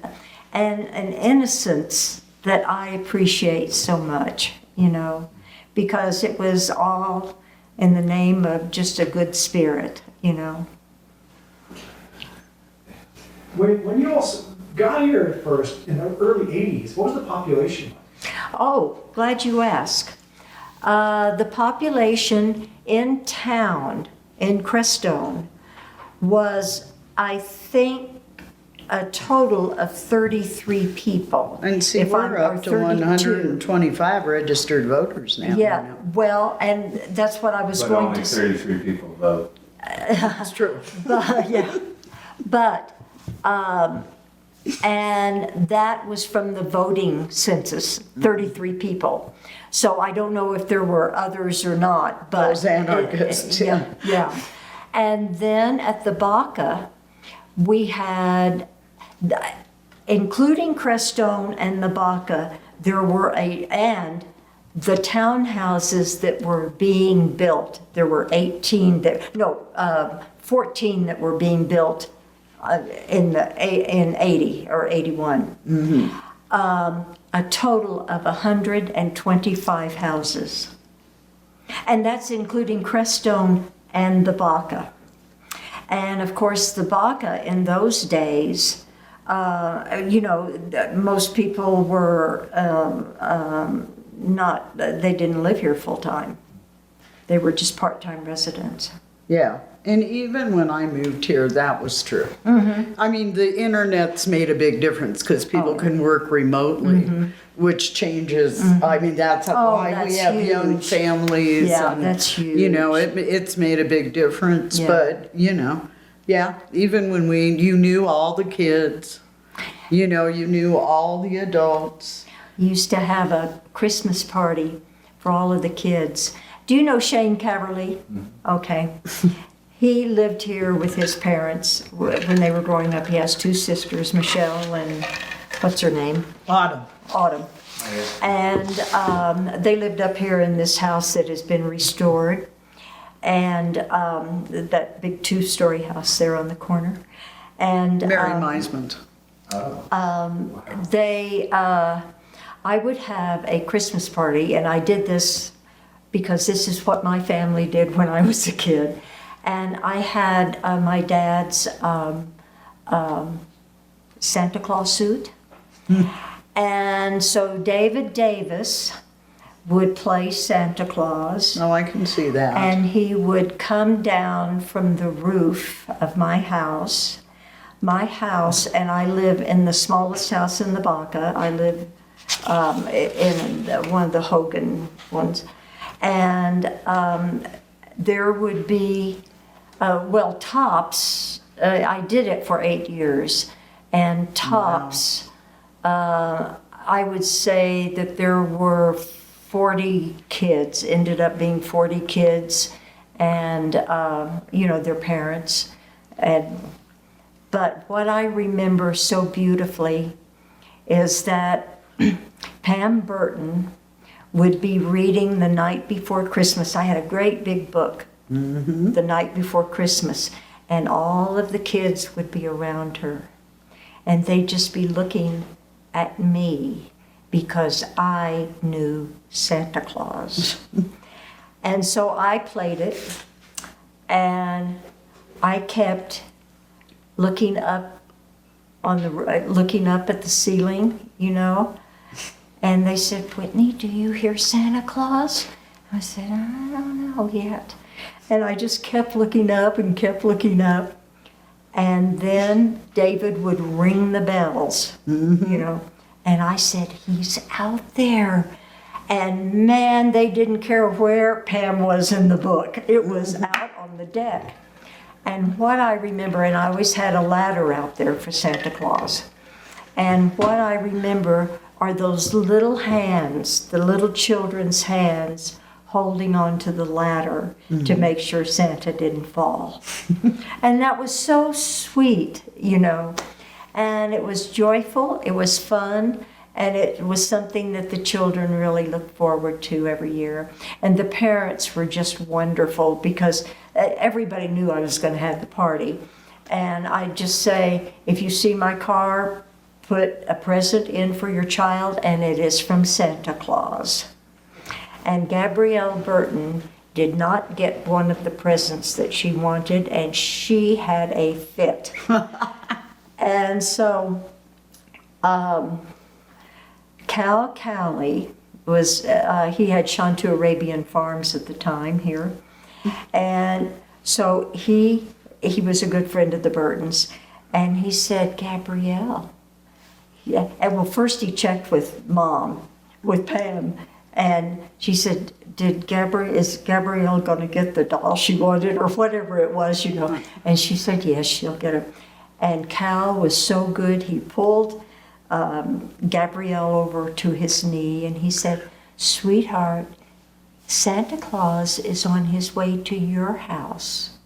and an innocence that I appreciate so much, because it was all in the name of just a good spirit, When you all got here at first in the early 80s, what was the population like? Oh, glad you asked. The population in town, in Crestone, was, I think, a total of 33 people. And see, If we're I'm- or up to 32. 125 registered voters now. Yeah, well, and that's what I was But going only to say. 33 people vote. That's true. But, and that was from the voting census, 33 people. So I don't know if there were others or not, but. Those anarchists, yeah. Yeah. And then at the Baca, we had, including Crestone and the Baca, there were and the townhouses that were being built, there were 14 that were being built in 80 or 81. A total of 125 houses. And that's including Crestone and the Baca. And of course, the Baca in those days, most people were they didn't live here full time. They were just part-time residents. Yeah, and even when I moved here, that was true. I mean, the internet's made a big difference because people can work remotely, which changes. I mean, that's why we that's have young huge. families. Yeah, and, that's huge. It's made a big difference. Yeah. But even when you knew all the kids, you knew all the adults. Used to have a Christmas party for all of the kids. Do you know Shane Caverly? Okay. He lived here with his parents when they were growing up. He has two sisters, Michelle and what's her name? Autumn. Autumn. And they lived up here in this house that has been restored. And that big two-story house there on the corner. And Mary Meisman. I would have a Christmas party, and I did this because this is what my family did when I was a kid. And I had my dad's Santa Claus suit. And so David Davis would play Santa Claus. Oh, I can see that. And he would come down from the roof of my house, and I live in the smallest house in the Baca. I live in one of the Hogan ones. And there would be, tops, I did it for 8 years, and tops, I would say that there were 40 kids, ended up being 40 kids, and, their parents. But what I remember so beautifully is that Pam Burton would be reading the night before Christmas. I had a great big book, The Night Before Christmas, and all of the kids would be around her. And they'd just be looking at me because I knew Santa Claus. And so I played it, and I kept looking up at the ceiling, And they said, "Whitney, do you hear Santa Claus?" I said, "I don't know yet." And I just kept looking up and kept looking up. And then David would ring the bells, And I said, "He's out there." And man, they didn't care where Pam was in the book. It was out on the deck. And what I remember, and I always had a ladder out there for Santa Claus. And what I remember are those little hands, the little children's hands, holding onto the ladder to make sure Santa didn't fall. And that was so sweet, And it was joyful, it was fun, and it was something that the children really looked forward to every year. And the parents were just wonderful because everybody knew I was going to have the party. And I'd just say, if you see my car put a present in for your child, and it is from Santa Claus. And Gabrielle Burton did not get one of the presents that she wanted, and she had a fit. And so Cal Cali was, he had Shantu Arabian Farms at the time here. And so he was a good friend of the Burtons. And he said, Gabrielle. Yeah. And well, first he checked with Mom, with Pam. And she said, is Gabrielle going to get the doll she wanted or whatever it was, you know? And she said, yes, she'll get it. And Cal was so good, he pulled Gabrielle over to his knee and he said, sweetheart, Santa Claus is on his way to your house.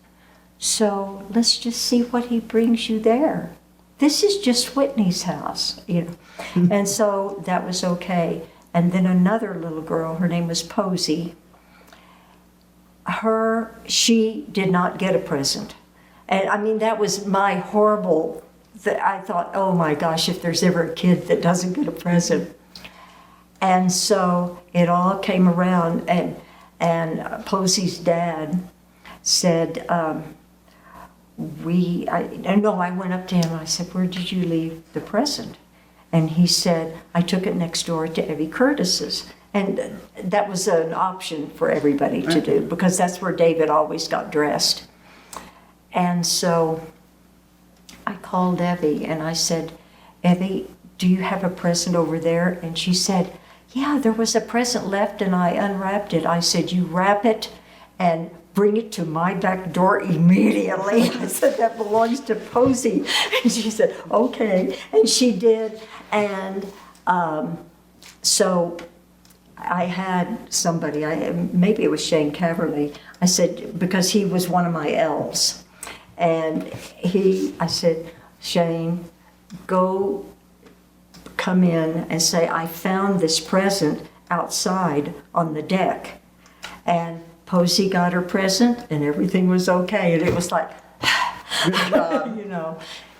So let's just see what he brings you there. This is just Whitney's house, you know. And so that was okay. And then another little girl, her name was Posey. She did not get a present. And I mean, that was my horrible, I thought, oh my gosh, if there's ever a kid that doesn't get a present. And so it all came around, and Posey's dad said, I went up to him and I said, where did you leave the present? And he said, I took it next door to Evie Curtis's. And that was an option for everybody to do, because that's where David always got dressed. And so I called Evie and I said, Evie, do you have a present over there? And she said, yeah, there was a present left and I unwrapped it. I said, you wrap it and bring it to my back door immediately. I said, that belongs to Posey. And she said, okay. And she did. And so I had somebody, maybe it was Shane Caverly, I said, because he was one of my elves. And I said, Shane, come in and say, I found this present outside on the deck. And Posey got her present and everything was okay. And it was like, good job.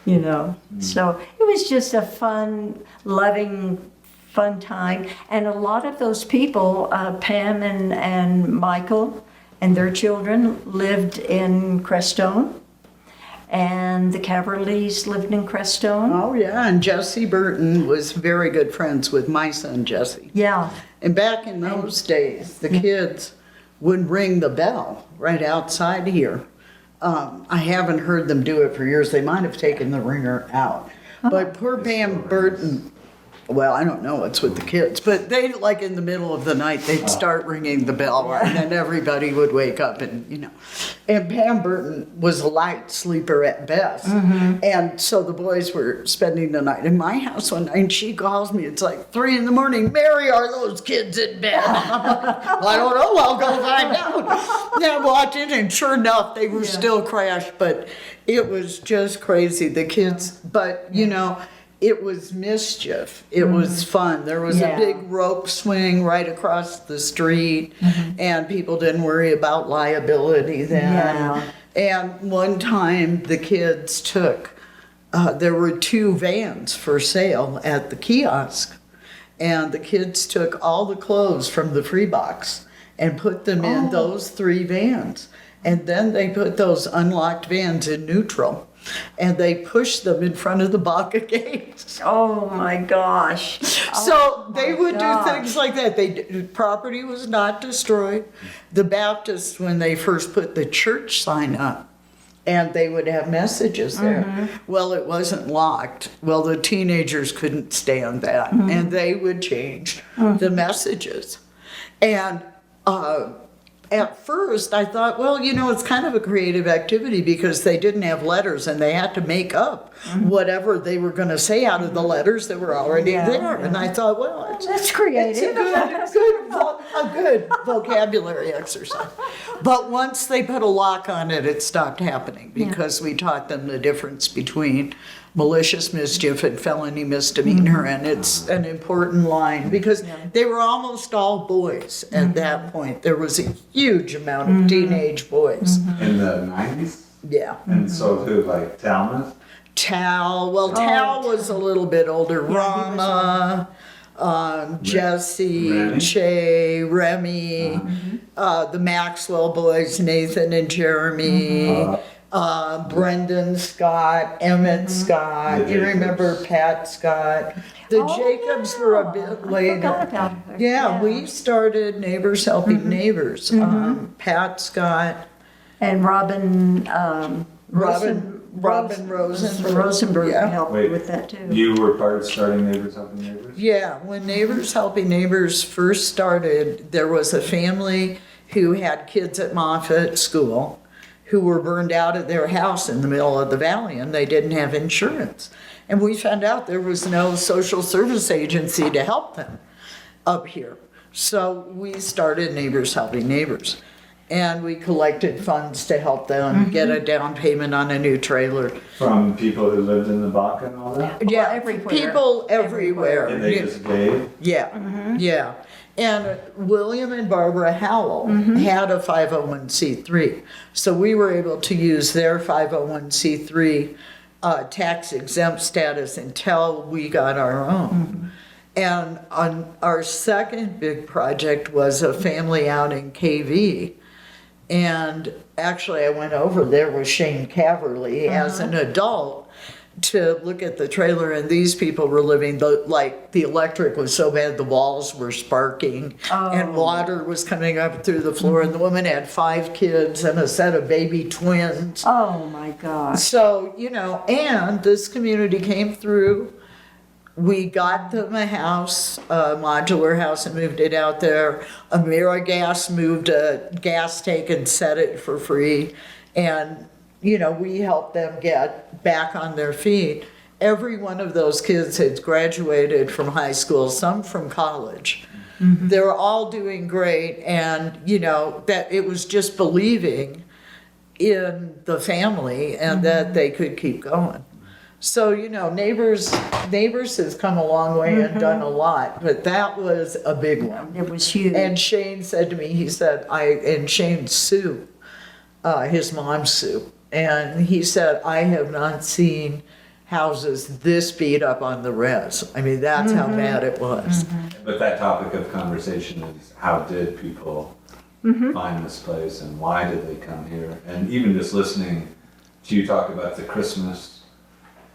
you know. So it was just a fun, loving, fun time. And a lot of those people, Pam and Michael and their children lived in Crestone. And the Caverleys lived in Crestone. Oh, yeah, and Jesse Burton was very good friends with my son, Jesse. Yeah. And back in those days, the kids would ring the bell right outside here. I haven't heard them do it for years. They might have taken the ringer out. But poor Pam Burton, well, I don't know what's with the kids, but they, like in the middle of the night, they'd start ringing the bell, and then everybody would wake up and, And Pam Burton was a light sleeper at best. And so the boys were spending the night in my house one night, and she calls me, it's like 3 a.m, Mary, are those kids in bed? I'm like, well, I don't know, I'll go find out. And I walked in, and sure enough, they were still crashed, but it was just crazy, the kids, but, it was Mischief. It was fun. There was a big rope swing right across the street, and people didn't worry about liability then. Yeah. And one time the kids took, there were 2 vans for sale at the kiosk, and the kids took all the clothes from the free box and put them in those 3 vans. And then they put those unlocked vans in neutral. And they pushed them in front of the Baca gates. Oh my gosh. So they would do things like that. Property was not destroyed. The Baptists, when they first put the church sign up, and they would have messages there. Well, it wasn't locked. Well, the teenagers couldn't stand that. And they would change the messages. And at first, I thought, well, it's kind of a creative activity because they didn't have letters and they had to make up whatever they were going to say out of the letters that were already there. And I thought, well, that's creative. It's a good vocabulary exercise. But once they put a lock on it, it stopped happening because we taught them the difference between malicious mischief and felony misdemeanor, and it's an important line because they were almost all boys at that point. There was a huge amount of teenage boys. In the 90s? Yeah. And so who, like Talmadge? Tal. Well, Tal was a little bit older. Yeah, he was Rama, Jesse, Remy. Che, Remy, the Maxwell boys, Nathan and Jeremy, Brendan Scott, Emmett Scott. The You remember Jacobs. Pat Scott? The Oh, Jacobs yeah. were a bit I later. forgot about her. Yeah, we started Neighbors Helping Neighbors. Pat Scott, And Robin, Robin Rosenberg. Rosenberg Yeah. helped Wait, with that too. You were part of starting Neighbors Helping Neighbors? Yeah, when Neighbors Helping Neighbors first started, there was a family who had kids at Moffett School who were burned out of their house in the middle of the valley and they didn't have insurance. And we found out there was no social service agency to help them up here. So we started Neighbors Helping Neighbors. And we collected funds to help them get a down payment on a new trailer. From people who lived in the Baca and all that? Yeah, everywhere. people everywhere. And they just gave? Yeah, yeah. And William and Barbara Howell had a 501c3. So we were able to use their 501c3 tax exempt status until we got our own. And on our second big project was a family out in KV. And actually I went over there with Shane Caverly as an adult to look at the trailer, and these people were living, the electric was so bad the walls were sparking and water was coming up through the floor, and the woman had 5 kids and a set of baby twins. Oh my gosh. So, and this community came through. We got them a house, a modular house, and moved it out there. AmeriGas moved a gas tank and set it for free. And, we helped them get back on their feet. Every one of those kids had graduated from high school, some from college. They're all doing great. And, that it was just believing in the family and that they could keep going. So, Neighbors has come a long way and done a lot, but that was a big one. It was huge. And Shane said to me, he said, and Shane's Sue, his mom's Sue, and he said, I have not seen houses this beat up on the res. I mean, that's how bad it was. But that topic of conversation is how did people find this place and why did they come here? And even just listening to you talk about the Christmas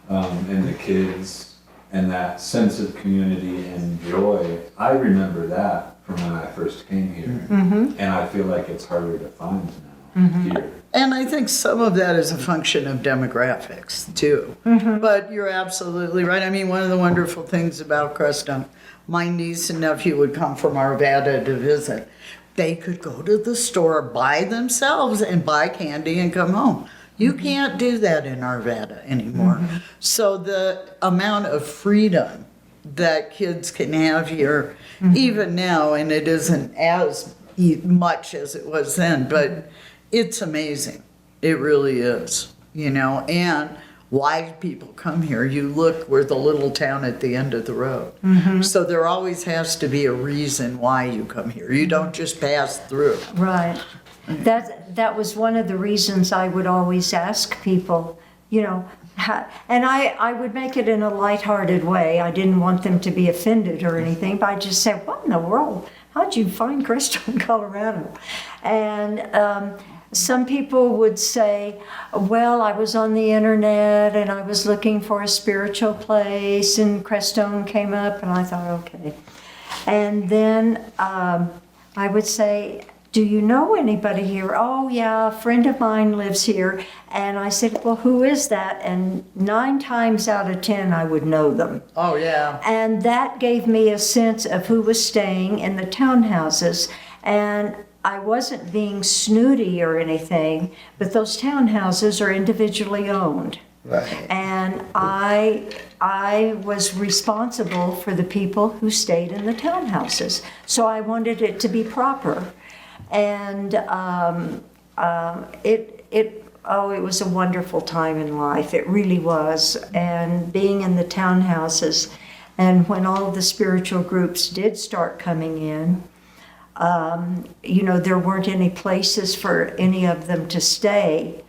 and the kids and that sense of community and joy, I remember that from when I first came here. And I feel like it's harder to find now here. And I think some of that is a function of demographics too. But you're absolutely right. I mean, one of the wonderful things about Crestone, my niece and nephew would come from Arvada to visit. They could go to the store by themselves and buy candy and come home. You can't do that in Arvada anymore. So the amount of freedom that kids can have here, even now, and it isn't as much as it was then, but it's amazing. It really is, and why people come here. You look, we're the little town at the end of the road. So there always has to be a reason why you come here. You don't just pass through. Right. That was one of the reasons I would always ask people, and I would make it in a lighthearted way. I didn't want them to be offended or anything, but I just said, what in the world? How'd you find Crestone, Colorado? And some people would say, well, I was on the internet and I was looking for a spiritual place and Crestone came up and I thought, okay. And then I would say, do you know anybody here? Oh, yeah, a friend of mine lives here. And I said, well, who is that? And 9 times out of 10, I would know them. Oh, yeah. And that gave me a sense of who was staying in the townhouses. And I wasn't being snooty or anything, but those townhouses are individually owned. Right. And I was responsible for the people who stayed in the townhouses. So I wanted it to be proper. And it was a wonderful time in life. It really was. And being in the townhouses, and when all of the spiritual groups did start coming in, there weren't any places for any of them to stay,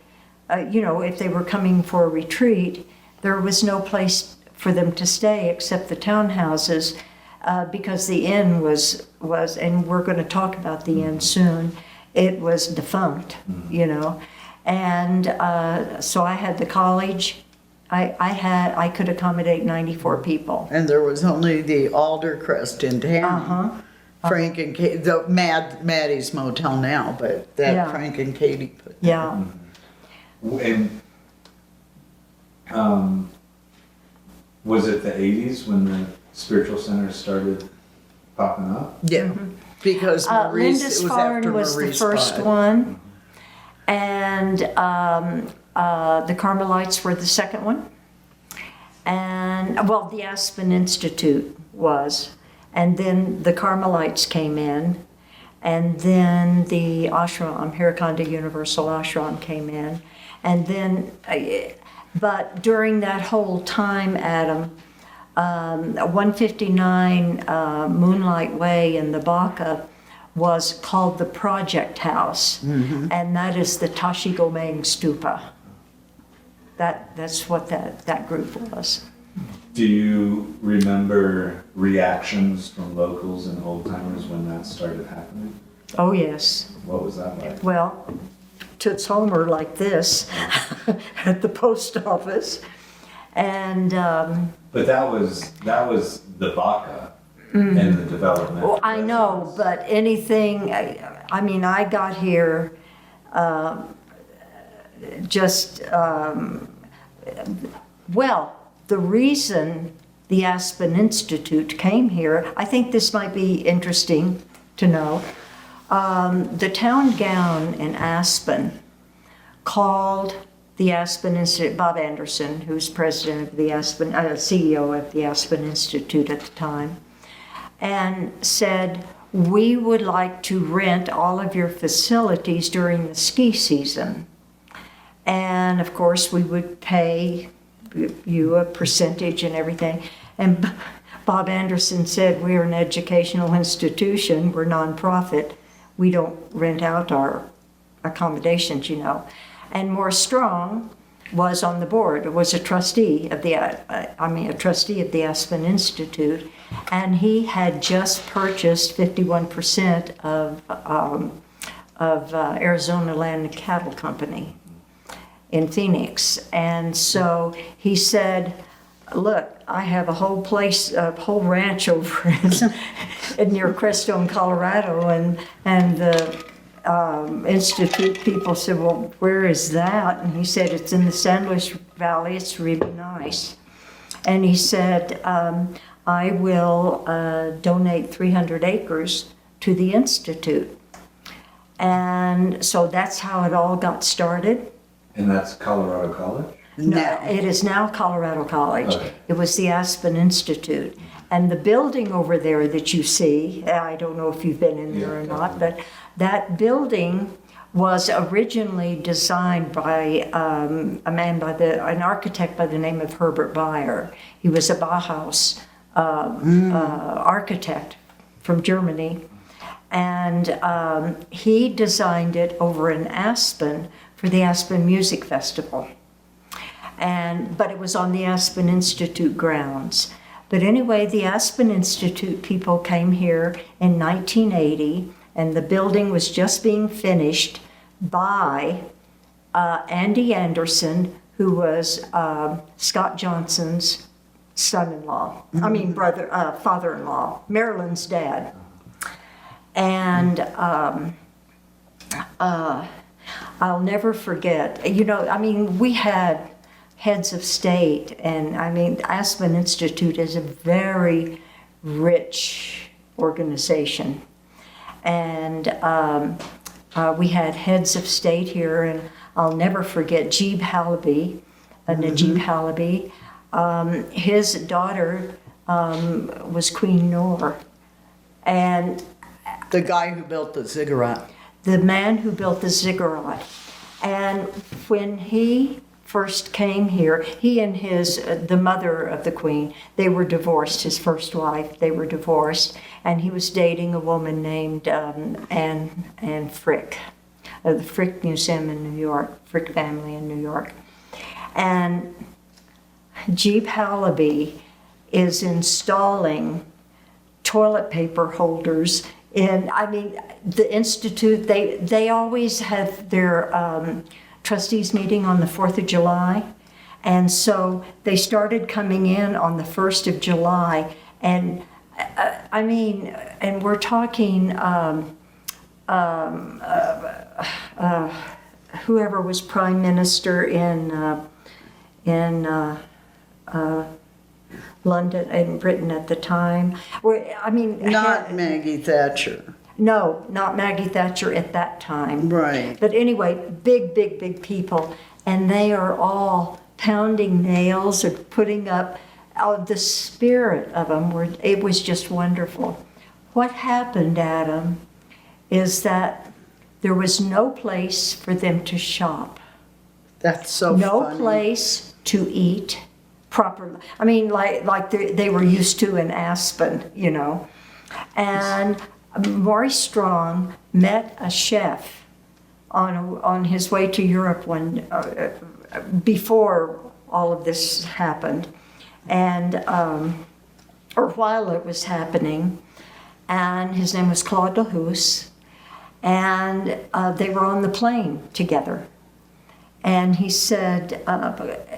if they were coming for a retreat. there was no place for them to stay except the townhouses, because the inn was, and we're going to talk about the inn soon, it was defunct, you know. And so I had the college. I could accommodate 94 people. And there was only the Aldercrest in town. Frank and Katie, the Maddie's Motel now, but that Yeah. Frank and Katie put. Yeah. And was it the 80s when the spiritual centers started popping up? Yeah, because Maurice, it was after Lindisfarne was the Maurice first bought it. one, and the Carmelites were the second one, and well, the Aspen Institute was, and then the Carmelites came in, and then the ashram, Hirakonda Universal Ashram came in, and then, but during that whole time, Adam, 159 Moonlight Way in the Baca was called the Project House, and that is the Tashi Gomeng Stupa. That's what that group was. Do you remember reactions from locals and old timers when that started happening? Oh yes. What was that like? Well, Toots Homer like this at the post office, and But that was the Baca and the development. well, I know, but anything. I mean, I got here well. The reason the Aspen Institute came here, I think this might be interesting to know. The town gown in Aspen called the Aspen Institute, Bob Anderson, who's president of the Aspen, CEO of the Aspen Institute at the time, and said, we would like to rent all of your facilities during the ski season. And of course, we would pay you a percentage and everything. And Bob Anderson said, we're an educational institution, we're nonprofit, we don't rent out our accommodations, you know. And Morris Strong was on the board, was a trustee of the Aspen Institute, and he had just purchased 51% of Arizona Land and Cattle Company in Phoenix. And so he said, look, I have a whole place, a whole ranch over near Crestone, Colorado, and the Institute people said, well, where is that? And he said, it's in the San Luis Valley, it's really nice. And he said, I will donate 300 acres to the Institute. And so that's how it all got started. And that's Colorado College? No. It is now Colorado College. Okay. It was the Aspen Institute. And the building over there that you see, I don't know if you've been in there or not, but that building was originally designed by an architect by the name of Herbert Bayer. He was a Bauhaus architect from Germany. And he designed it over in Aspen for the Aspen Music Festival. But it was on the Aspen Institute grounds. But anyway, the Aspen Institute people came here in 1980, and the building was just being finished by Andy Anderson, who was Scott Johnson's son-in-law. I mean, father-in-law, Marilyn's dad. And I'll never forget, we had heads of state, and Aspen Institute is a very rich organization. And we had heads of state here, and I'll never forget Najib Halaby. His daughter was Queen Noor. And The guy who built the ziggurat. the man who built the ziggurat. And when he first came here, he and the mother of the queen, they were divorced, his first wife, they were divorced, and he was dating a woman named Anne Frick, of the Frick Museum in New York, Frick family in New York. And Jeep Hallaby is installing toilet paper holders the Institute, they always have their trustees meeting on the 4th of July. And so they started coming in on the 1st of July. And and we're talking whoever was prime minister in London and Britain at the time. Not Maggie Thatcher. No, not Maggie Thatcher at that time. Right. But anyway, big people. And they are all pounding nails or putting up the spirit of them. It was just wonderful. What happened, Adam, is that there was no place for them to shop. That's so No funny. place to eat properly. Like they were used to in Aspen, And Maurice Strong met a chef on his way to Europe before all of this happened, and or while it was happening, and his name was Claude Lehous, and they were on the plane together. And he said,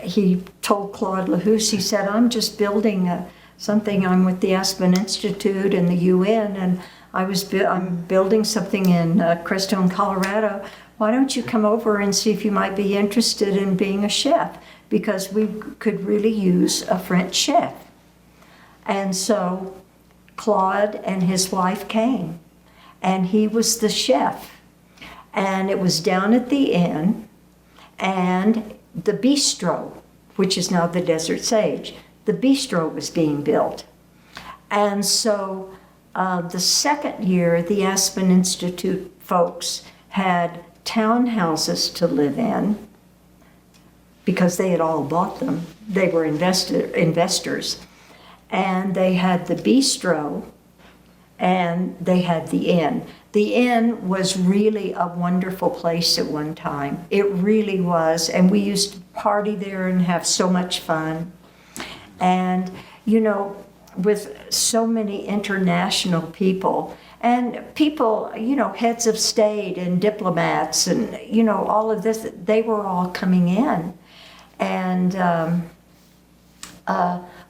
he told Claude Lehous, he said, I'm just building something. I'm with the Aspen Institute and the UN, and I'm building something in Crestone, Colorado. Why don't you come over and see if you might be interested in being a chef? Because we could really use a French chef. And so Claude and his wife came, and he was the chef. And it was down at the inn. And the bistro, which is now the Desert Sage, the bistro was being built. And so the second year, the Aspen Institute folks had townhouses to live in because they had all bought them. They were investors. And they had the bistro and they had the inn. The inn was really a wonderful place at one time. It really was. And we used to party there and have so much fun. And, with so many international people, and people, heads of state and diplomats and, all of this, they were all coming in. And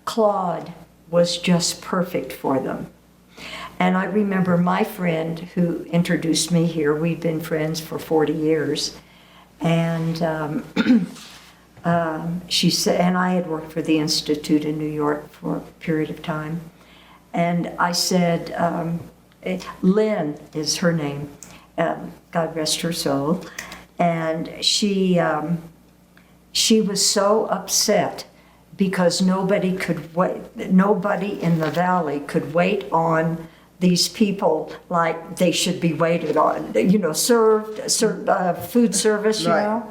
Claude was just perfect for them. And I remember my friend who introduced me here, we'd been friends for 40 years, and she said, and I had worked for the Institute in New York for a period of time, and I said, Lynn is her name, God rest her soul, and she was so upset because nobody in the valley could wait on these people like they should be waited on, served food service, Right.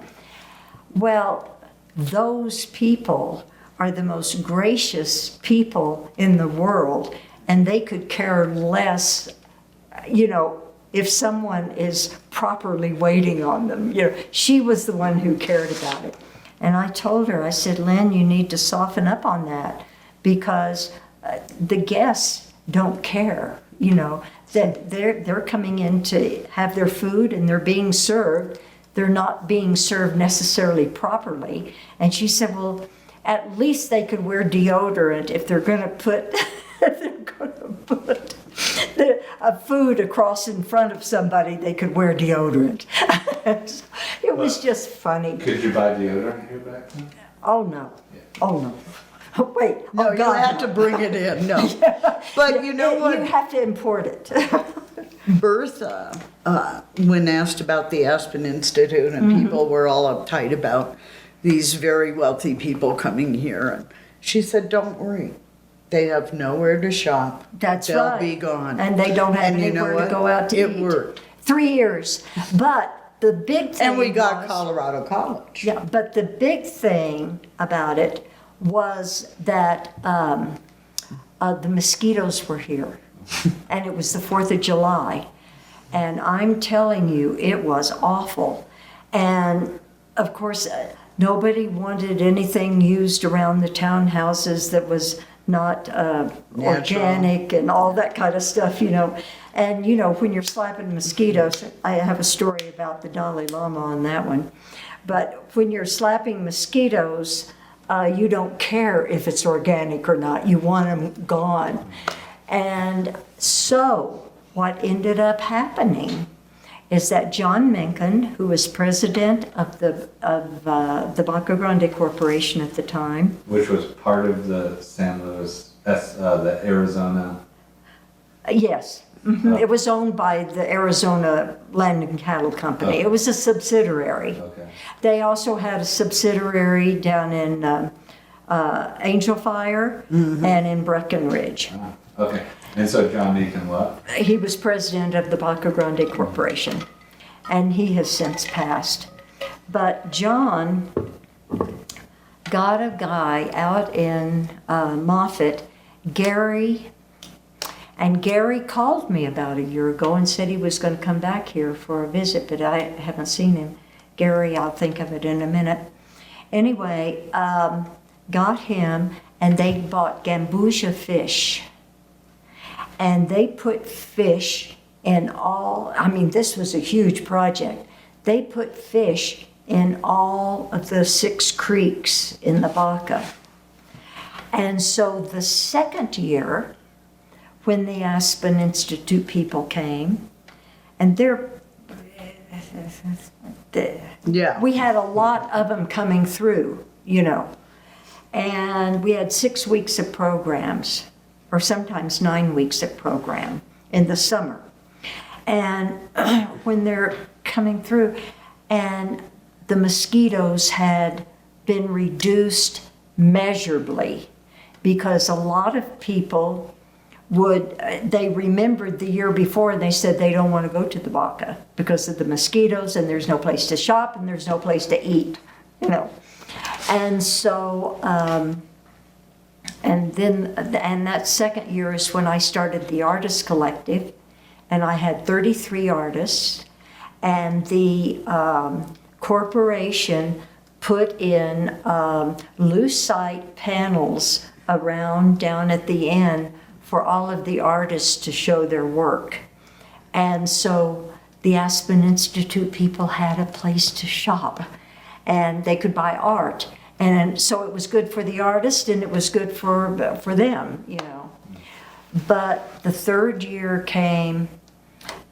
Well, those people are the most gracious people in the world, and they could care less, if someone is properly waiting on them. She was the one who cared about it. And I told her, I said, Lynn, you need to soften up on that because the guests don't care, that they're coming in to have their food and they're being served. They're not being served necessarily properly. And she said, well, at least they could wear deodorant if they're going to put a food across in front of somebody, they could wear deodorant. It was just funny. Could you buy deodorant here back then? Oh, no. Oh, no. Wait. No, oh, you God, had to bring it in, no. But you know what? You have to import it. Bertha, when asked about the Aspen Institute, and people were all uptight about these very wealthy people coming here, and she said, don't worry. They have nowhere to shop. That's They'll right. be gone. And they don't have And you know anywhere to what? go out to eat. It worked. 3 years. But the big thing And we got was, Colorado College. Yeah, but the big thing about it was that the mosquitoes were here. And it was the 4th of July. And I'm telling you, it was awful. And of course, Nobody wanted anything used around the townhouses that was not organic and all that kind of stuff, you know. And, you know, when you're slapping mosquitoes, I have a story about the Dalai Lama on that one. But when you're slapping mosquitoes, you don't care if it's organic or not. You want them gone. And so what ended up happening is that John Mencken, who was president of the Baca Grande Corporation at the time, Which was part of the San Luis, the Arizona. Yes. It was owned by the Arizona Land and Cattle Company. Okay. It was a subsidiary. Okay. They also had a subsidiary down in Angel Fire and in Breckenridge. Ah, okay. And so John Deacon what? He was president of the Baca Grande Corporation, and he has since passed. But John got a guy out in Moffett, Gary, and Gary called me about a year ago and said he was going to come back here for a visit, but I haven't seen him. Gary, I'll think of it in a minute. Anyway, got him, and they bought Gambusia fish. And they put fish in all, I mean, this was a huge project. They put fish in all of the 6 creeks in the Baca. And so the second year, when the Aspen Institute people came, and we had a lot of them coming through, you know. And we had 6 weeks of programs, or sometimes 9 weeks of program in the summer. And when they're coming through, and the mosquitoes had been reduced measurably, because a lot of people they remembered the year before and they said they don't want to go to the Baca because of the mosquitoes, and there's no place to shop and there's no place to eat, you know. And so, and that second year is when I started the Artist Collective, and I had 33 artists, and the corporation put in lucite panels around down at the end for all of the artists to show their work. And so the Aspen Institute people had a place to shop, and they could buy art. And so it was good for the artist, and it was good for them, you know. But the third year came,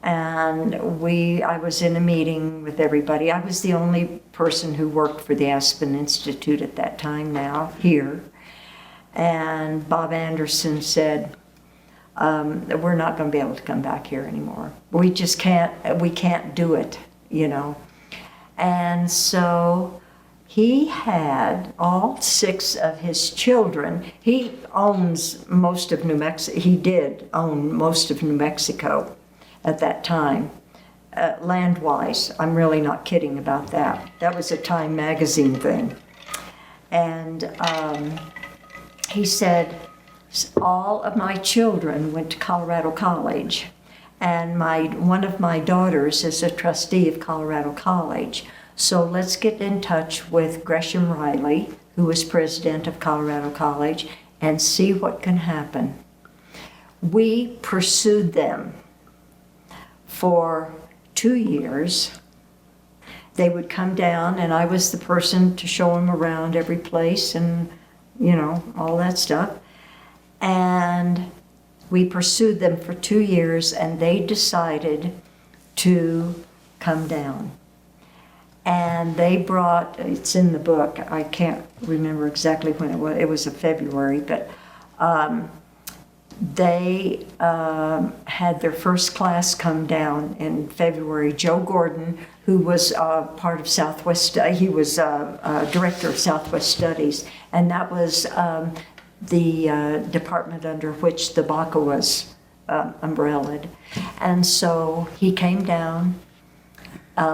and I was in a meeting with everybody. I was the only person who worked for the Aspen Institute at that time now, here. And Bob Anderson said, we're not going to be able to come back here anymore. We can't do it, you know. And so he had all 6 of his children. He owns most of New Mexico. He did own most of New Mexico at that time, land-wise. I'm really not kidding about that. That was a Time magazine thing. And he said, all of my children went to Colorado College, and one of my daughters is a trustee of Colorado College. So let's get in touch with Gresham Riley, who was president of Colorado College, and see what can happen. We pursued them for 2 years. They would come down, and I was the person to show them around every place and, you know, all that stuff. And we pursued them for 2 years, and they decided to come down. And they brought, it's in the book, I can't remember exactly when it was in February, but they had their first class come down in February. Joe Gordon, who was part of Southwest, he was director of Southwest Studies, and that was the department under which the Baca was umbrellaed. And so he came down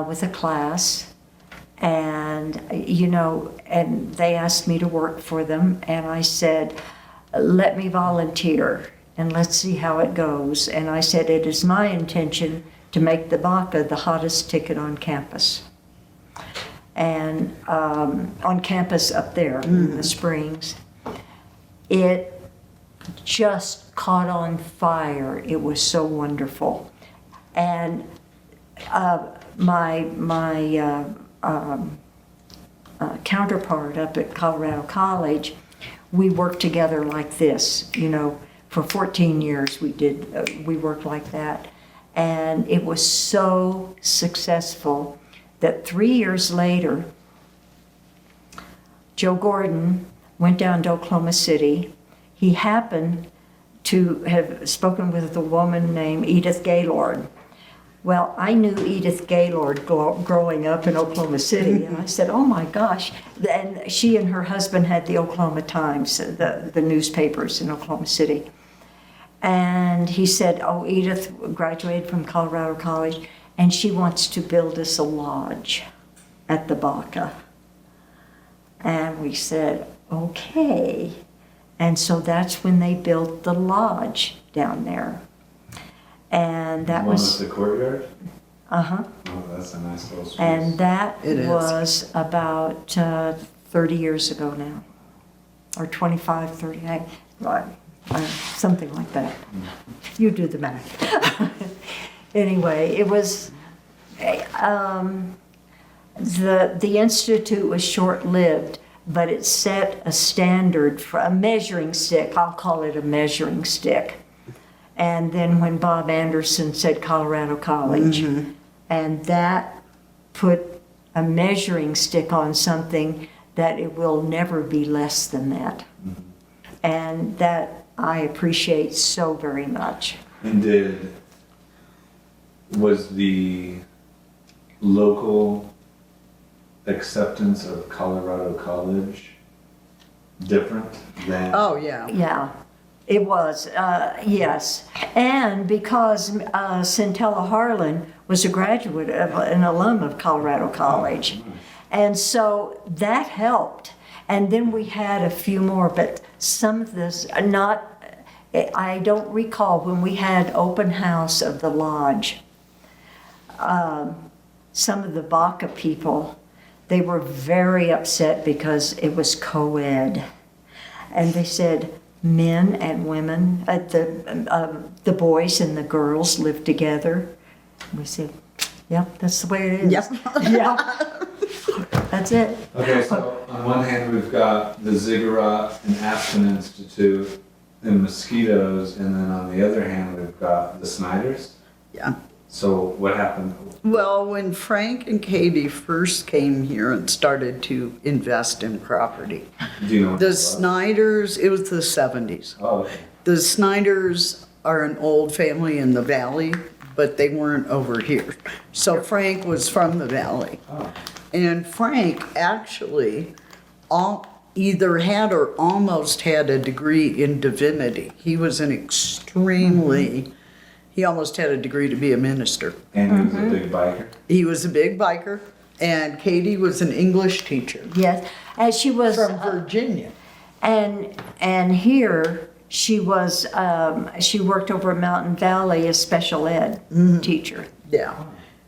with a class, and, you know, and they asked me to work for them, and I said, let me volunteer and let's see how it goes. And I said, it is my intention to make the Baca the hottest ticket on campus. and on campus up there in the Springs. It just caught on fire. It was so wonderful. And my counterpart up at Colorado College, we worked together like this, you know, for 14 years we worked like that. And it was so successful that 3 years later, Joe Gordon went down to Oklahoma City. He happened to have spoken with a woman named Edith Gaylord. Well, I knew Edith Gaylord growing up in Oklahoma City, and I said, oh my gosh. And she and her husband had the Oklahoma Times, the newspapers in Oklahoma City. And he said, oh, Edith graduated from Colorado College, and she wants to build us a lodge at the Baca. And we said, okay. And so that's when they built the lodge down there. And that was the courtyard? Uh-huh. Oh, that's a nice little space. And that It is. was about 30 years ago now. Or 25, 38, something like that. You do the math. Anyway, it was, the Institute was short-lived, but it set a standard for a measuring stick. I'll call it a measuring stick. And then when Bob Anderson said Colorado College, and that put a measuring stick on something that it will never be less than that. And that I appreciate so very much. And was the local acceptance of Colorado College different than? Oh, yeah. Yeah, it was, yes. And because Centella Harlan was a graduate, an alum of Colorado College. And so that helped. And then we had a few more, but some of this, I don't recall when we had open house of the lodge. Some of the Baca people, they were very upset because it was co-ed. And they said men and women, the boys and the girls lived together. We said, yep, that's the way it is. Yep. Yeah. That's it. Okay, so on one hand, we've got the Ziggurat and Aspen Institute and mosquitoes, and then on the other hand, we've got the Snyders. Yeah. So what happened? Well, when Frank and Katie first came here and started to invest in property, Do you know what the it was? Snyders, it was the 70s. Oh, okay. The Snyders are an old family in the valley, but they weren't over here. So Frank was from the valley. Oh. And Frank actually either had or almost had a degree in divinity. He was an extremely, he almost had a degree to be a minister. And he was a big biker. He was a big biker, and Katie was an English teacher Yes, and she was from Virginia. and here she was. She worked over at Mountain Valley as special ed teacher. Yeah.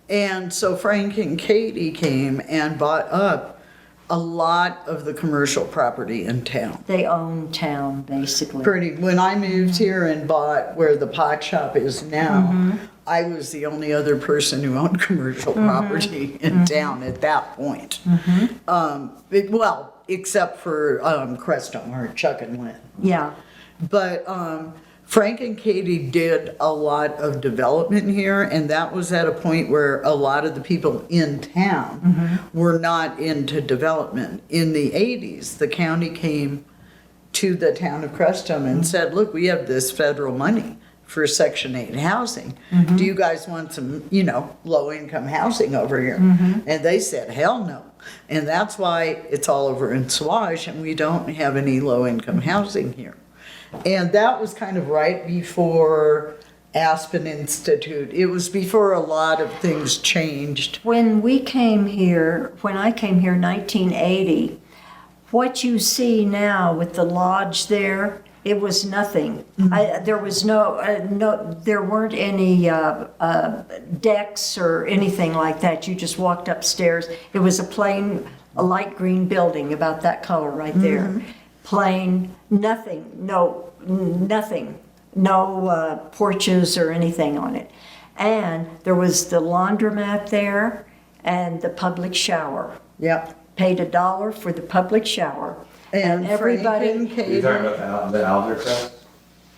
And so Frank and Katie came and bought up a lot of the commercial property in town. They own town basically. When I moved here and bought where the pot shop is now, I was the only other person who owned commercial property in town at that point. Well, except for Crestone or Chuck and Lynn. Yeah. But Frank and Katie did a lot of development here, and that was at a point where a lot of the people in town were not into development. In the 80s, the county came to the town of Crestone and said, look, we have this federal money for Section 8 housing. Do you guys want some, low-income housing over here? And they said, hell no. And that's why it's all over in Swash, and we don't have any low-income housing here. And that was kind of right before Aspen Institute. It was before a lot of things changed. When I came here, 1980, what you see now with the lodge there It was nothing. There was there weren't any decks or anything like that. You just walked upstairs. It was a light green building about that color right there. Plain, nothing, nothing. No porches or anything on it. And there was the laundromat there and the public shower. Yep. Paid $1 for the public shower. And everybody, Frank and You're Katie. talking about the Aldercrest?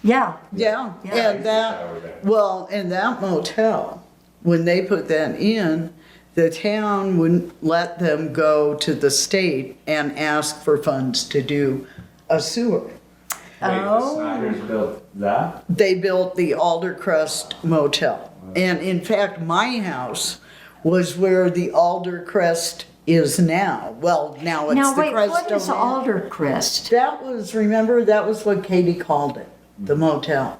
yeah, Yeah, Yeah. and Shower there. in that motel, when they put that in, the town wouldn't let them go to the state and ask for funds to do a sewer. Wait, the Oh. Snyders built that? They built the Aldercrest Motel. And in fact, my house was where the Aldercrest is now. Well, now it's now the wait, what is Crestone. Aldercrest? That was what Katie called it, the motel.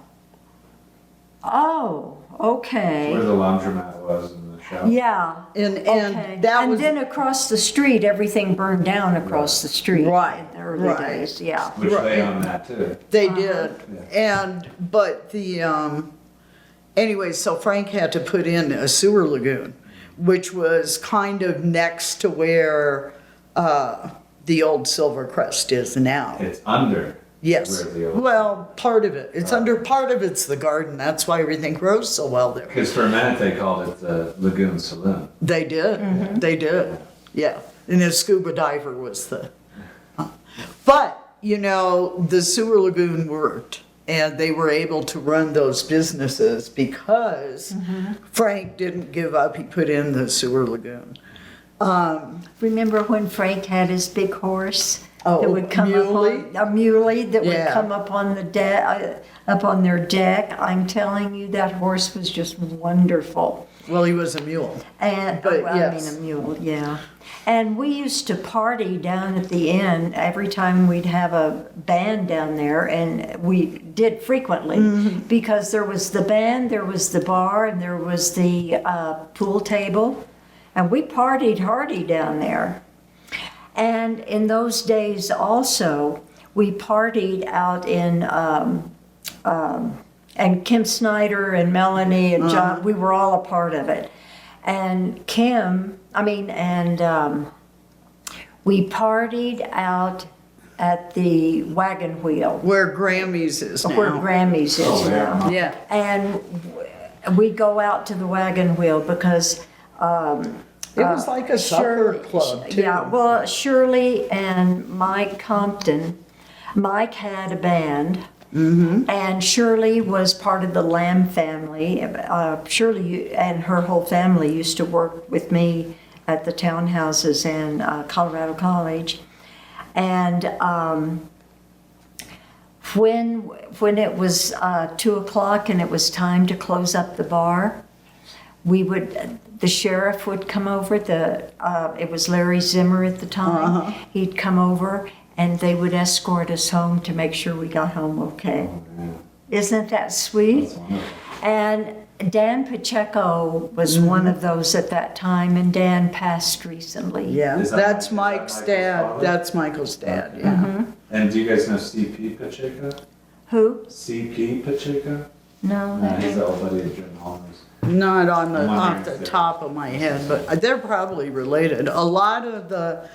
Oh, okay. Where the laundromat was in the shower? Yeah. And Okay. that And was then across the street, everything burned down across the street. Right, In the early right. days, yeah. Which Right. they own that too. They did, but anyway, so Frank had to put in a sewer lagoon, which was kind of next to where, the old Silvercrest is now. It's under. Yes, Where the old. well, part of it, it's under, part of it's the garden, that's why everything grows so well there. Because for a minute they called it the Lagoon Saloon. They did, yeah, and the scuba diver was but, the sewer lagoon worked. And they were able to run those businesses because Frank didn't give up. He put in the sewer lagoon. Remember when Frank had his big horse? Oh, that would come muley? up on, a muley that would Yeah. come up on the deck, up on their deck. I'm telling you, that horse was just wonderful. Well, he was a mule. And But well, yes. I mean a mule, yeah. And we used to party down at the inn every time we'd have a band down there, and we did frequently because there was the band, there was the bar, and there was the pool table, and we partied hardy down there. And in those days also, we partied out in and Kim Snyder and Melanie and John, we were all a part of it. And we partied out at the wagon wheel, Where Grammys is now. where Grammys is Oh, yeah. now. Yeah. And we go out to the wagon wheel because It was like a supper club, too. yeah, well, Shirley and Mike Compton, Mike had a band, and Shirley was part of the Lamb family. Shirley and her whole family used to work with me at the townhouses in Colorado College. And when it was 2 o'clock and it was time to close up the bar, the sheriff would come over, it was Larry Zimmer at the time. He'd come over and they would escort us home to make sure we got home okay. Isn't that sweet? That's wonderful. And Dan Pacheco was one of those at that time, and Dan passed recently. Yeah, Is that that's Mike- Mike's is that Michael's dad. father? That's Michael's dad, yeah. And do you guys know CP Pacheco? Who? CP Pacheco? No. He's the old buddy of Jim Holmes. Not I'm wondering off the if they're- top of my head, but they're probably related. A lot of the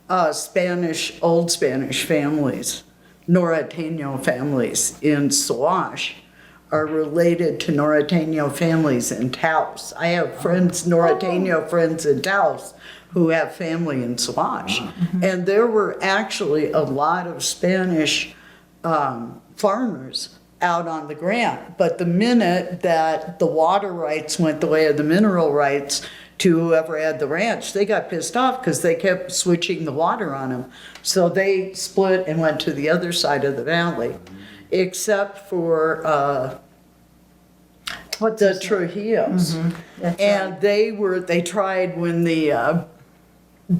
old Spanish families, Norteño families in Sawash, are related to Norteño families in Taos. I have friends, Norteño friends in Taos, who have family in Sawash. And there were actually a lot of Spanish farmers out on the grant. But the minute that the water rights went the way of the mineral rights to whoever had the ranch, they got pissed off because they kept switching the water on them. So they split and went to the other side of the valley, except for What's the his name? Trujillos. That's And they tried when the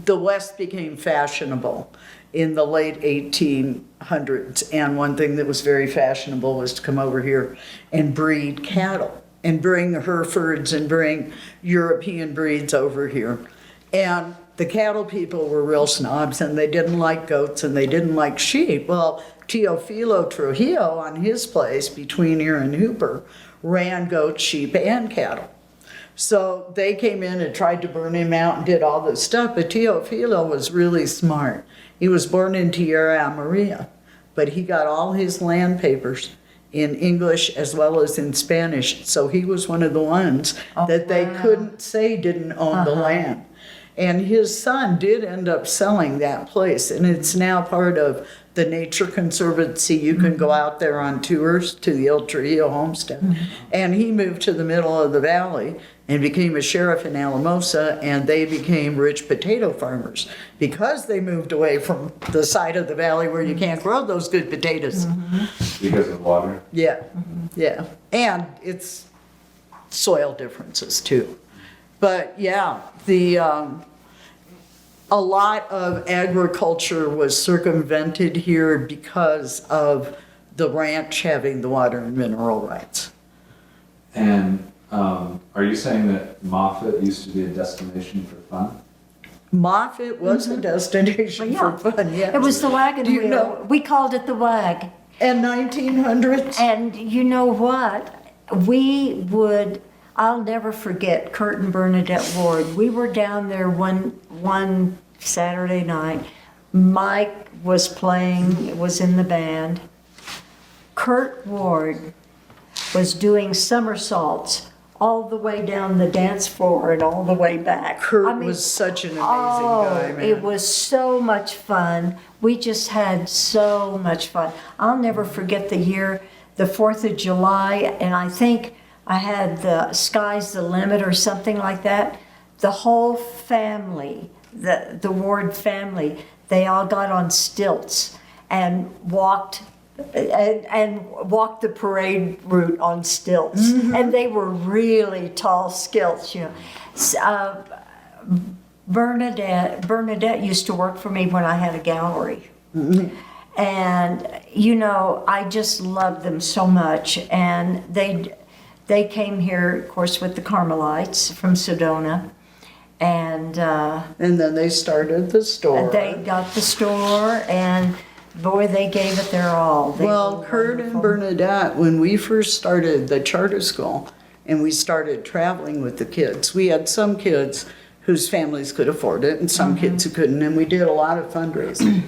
West became fashionable in the late 1800s. And one thing that was very fashionable was to come over here and breed cattle and bring Herefords and bring European breeds over here. And the cattle people were real snobs and they didn't like goats and they didn't like sheep. Well, Teofilo Trujillo on his place between here and Hooper ran goats, sheep, and cattle. So they came in and tried to burn him out and did all this stuff, but Teofilo was really smart. He was born in Tierra Maria, but he got all his land papers in English as well as in Spanish. So he was one of the ones that they couldn't say didn't own the land. And his son did end up selling that place, and it's now part of the Nature Conservancy. You can go out there on tours to the El Trujillo homestead. And he moved to the middle of the valley and became a sheriff in Alamosa, and they became rich potato farmers because they moved away from the side of the valley where you can't grow those good potatoes. Because of water. Yeah, yeah. And it's soil differences too. But yeah, a lot of agriculture was circumvented here because of the ranch having the water and mineral rights. And are you saying that Moffett used to be a destination for fun? Moffett was a destination Yeah. for fun, yes. It was the wagon Do you wheel. know- We called it the wag. And 1900s? And you know what? I'll never forget Kurt and Bernadette Ward. We were down there one Saturday night. Mike was was in the band. Kurt Ward was doing somersaults all the way down the dance floor and all the way back. Kurt was such an amazing guy, man. It was so much fun. We just had so much fun. I'll never forget the year, the 4th of July, and I think I had the Sky's the Limit or something like that. The whole family, the Ward family, they all got on stilts and walked the parade route on stilts. And they were really tall stilts, you know. Bernadette used to work for me when I had a gallery. And, you know, I just loved them so much. And they came here, of course, with the Carmelites from Sedona. And then they started the store. they got the store, and boy, they gave it their all. They Well, were Kurt and wonderful. Bernadette, when we first started the charter school and we started traveling with the kids, we had some kids whose families could afford it and some kids who couldn't, and we did a lot of fundraising.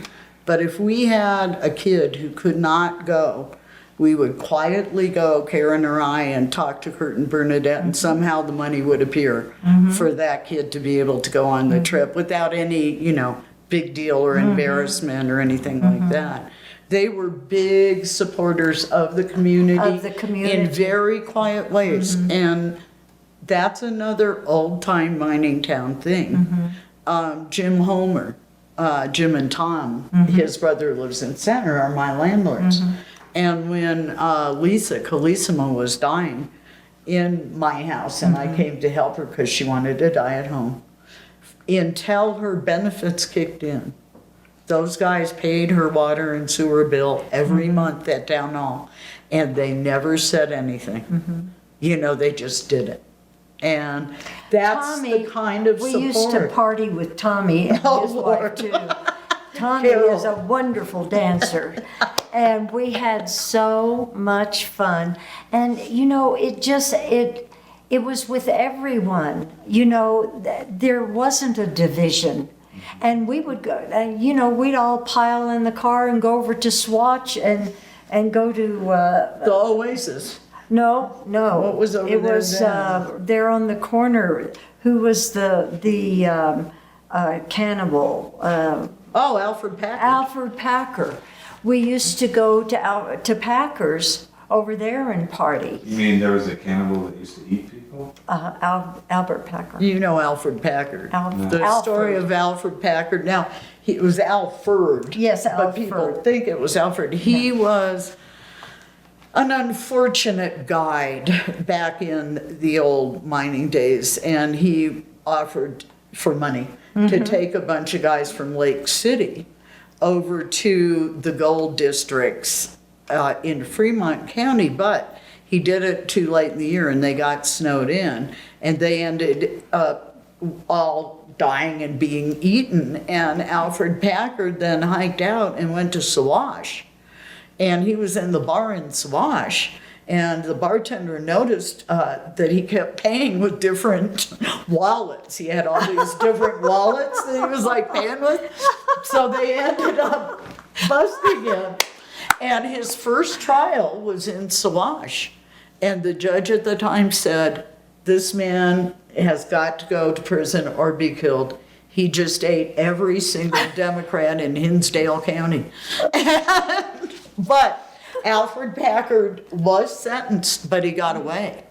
But if we had a kid who could not go, we would quietly go, Karen or I, and talk to Kurt and Bernadette, and somehow the money would appear for that kid to be able to go on the trip without any, you know, big deal or embarrassment or anything like that. They were big supporters of the community. Of the community. In very quiet ways. And that's another old-time mining town thing. Jim Homer, Jim and Tom, his brother lives in Center, are my landlords. And when Lisa Calissimo was dying in my house, and I came to help her because she wanted to die at home, until her benefits kicked in, those guys paid her water and sewer bill every month at Town Hall, and they never said anything. You know, they just did it. And that's the kind of support. We used to party with Tommy and his wife too. Tommy is a wonderful dancer. And we had so much fun. And, you know, it was with everyone. You know, there wasn't a division. And we would go, you know, we'd all pile in the car and go over to Swatch and go to... the Oasis. No. What was over it there was then? there on the corner. Who was the cannibal? Alfred Packer. Alfred Packer. We used to go to Packer's over there and party. You mean there was a cannibal that used to eat people? Albert Packer. You know Alfred Packard. The Alfred. story of Alfred Packard. Now, it was Alfred. Yes, But people Alfred. think it was Alfred. He was an unfortunate guide back in the old mining days, and he offered for money to take a bunch of guys from Lake City over to the gold districts in Fremont County, but he did it too late in the year and they got snowed in, and they ended up all dying and being eaten. And Alfred Packard then hiked out and went to Sawash And he was in the bar in Swash, and the bartender noticed that he kept paying with different wallets. He had all these different wallets that he was like paying with. So they ended up busting him. And his first trial was in Swash. And the judge at the time said, this man has got to go to prison or be killed. He just ate every single Democrat in Hinsdale County. But Alfred Packard was sentenced, but he got away.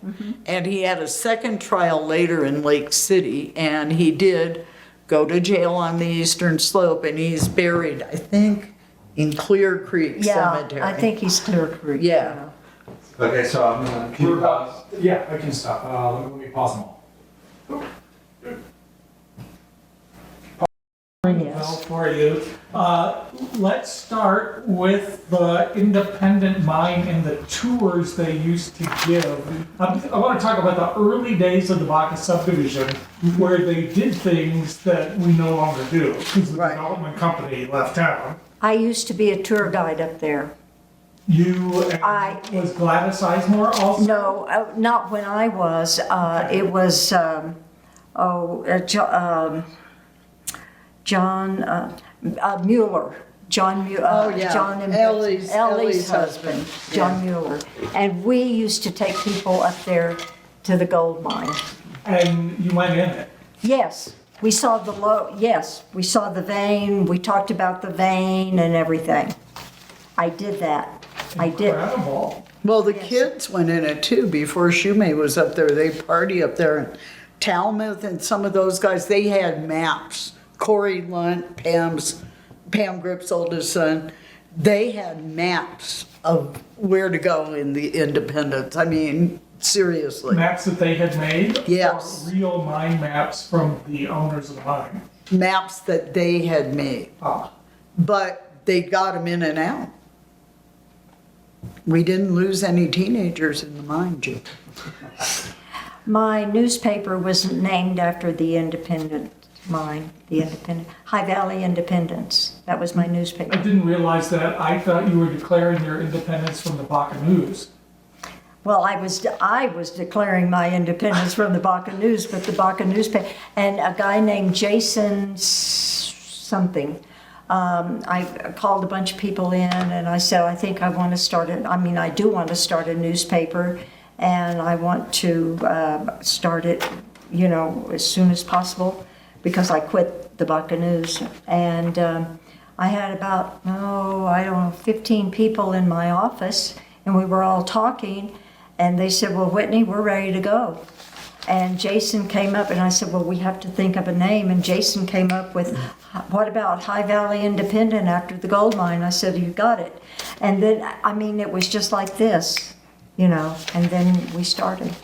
And he had a second trial later in Lake City, and he did go to jail on the Eastern Slope, and he's buried, I think, in Clear Creek Cemetery. I think he's Clear Creek. Yeah. Okay, so I'm gonna keep We're pause. about, yeah, I can stop. Let me pause them all. Well, for you. Let's start with the independent mine and the tours they used to give. I want to talk about the early days of the Baca subdivision, where they did things that we no longer do because the Right. development company left town. I used to be a tour guide up there. You and was Gladys Sizemore also? No, not when I was. It was, John Mueller. John Mueller. Oh, yeah. John and Ellie's husband, husband. John Mueller. And we used to take people up there to the gold mine. And you went in it. Yes, we saw we saw the vein. We talked about the vein and everything. I did that. I did. Incredible. Well, the kids went in it too before Shumay was up there. They party up there. And Talmuth and some of those guys, they had maps. Corey Lunt, Pam Grip's oldest son, they had maps of where to go in the Independence. I mean, seriously. Maps that they had made? Yes. Or real mine maps from the owners of the mine? Maps that they had made. Ah. But they got them in and out. We didn't lose any teenagers in the mine, Jim. My newspaper was named after the Independent mine, the Independent, High Valley Independence. That was my I newspaper. didn't realize that. I thought you were declaring your independence from the Baca News. Well, I was declaring my independence from the Baca News, but the Baca newspaper, and a guy named Jason something. I called a bunch of people in and I said, I think I want to start I do want to start a newspaper, and I want to start it, as soon as possible, because I quit the Baca News. And I had about, 15 people in my office, and we were all talking, and they said, well, Whitney, we're ready to go. And Jason came up, and I said, well, we have to think of a name. And Jason came up with, what about High Valley Independent after the gold mine? I said, you got it. And then, it was just like this, and then we started.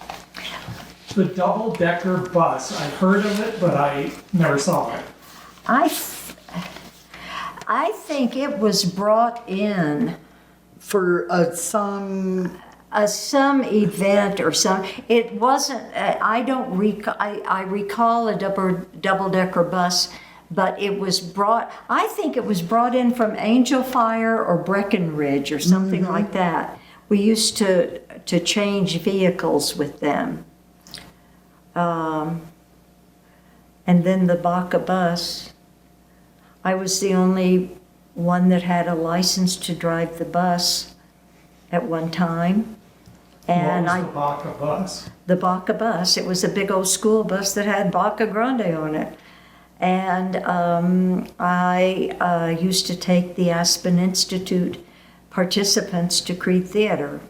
The double-decker bus, I heard of it, but I never saw it. I think it was brought in For some some event or some. It wasn't. I don't recall. I recall a double-decker bus, but it was brought. I think it was brought in from Angel Fire or Breckenridge or something like that. We used to change vehicles with them. And then the Baca bus. I was the only one that had a license to drive the bus at one time. And What was the Baca bus? the Baca bus. It was a big old school bus that had Baca Grande on it. And I used to take the Aspen Institute participants to Creed Theater.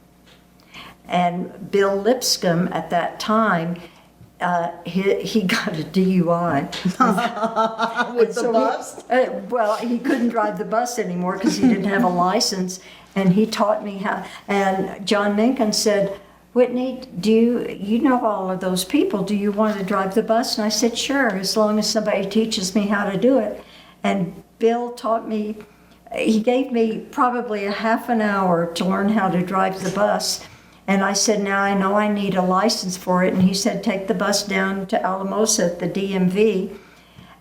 And Bill Lipscomb at that time, he got a DUI. with the bus. He couldn't drive the bus anymore because he didn't have a license, and he taught me how. And John Mencken said, Whitney, do you know all of those people? Do you want to drive the bus? And I said, sure, as long as somebody teaches me how to do it. And Bill taught me, he gave me probably a half an hour to learn how to drive the bus. And I said, now I know I need a license for it. And he said, take the bus down to Alamosa at the DMV.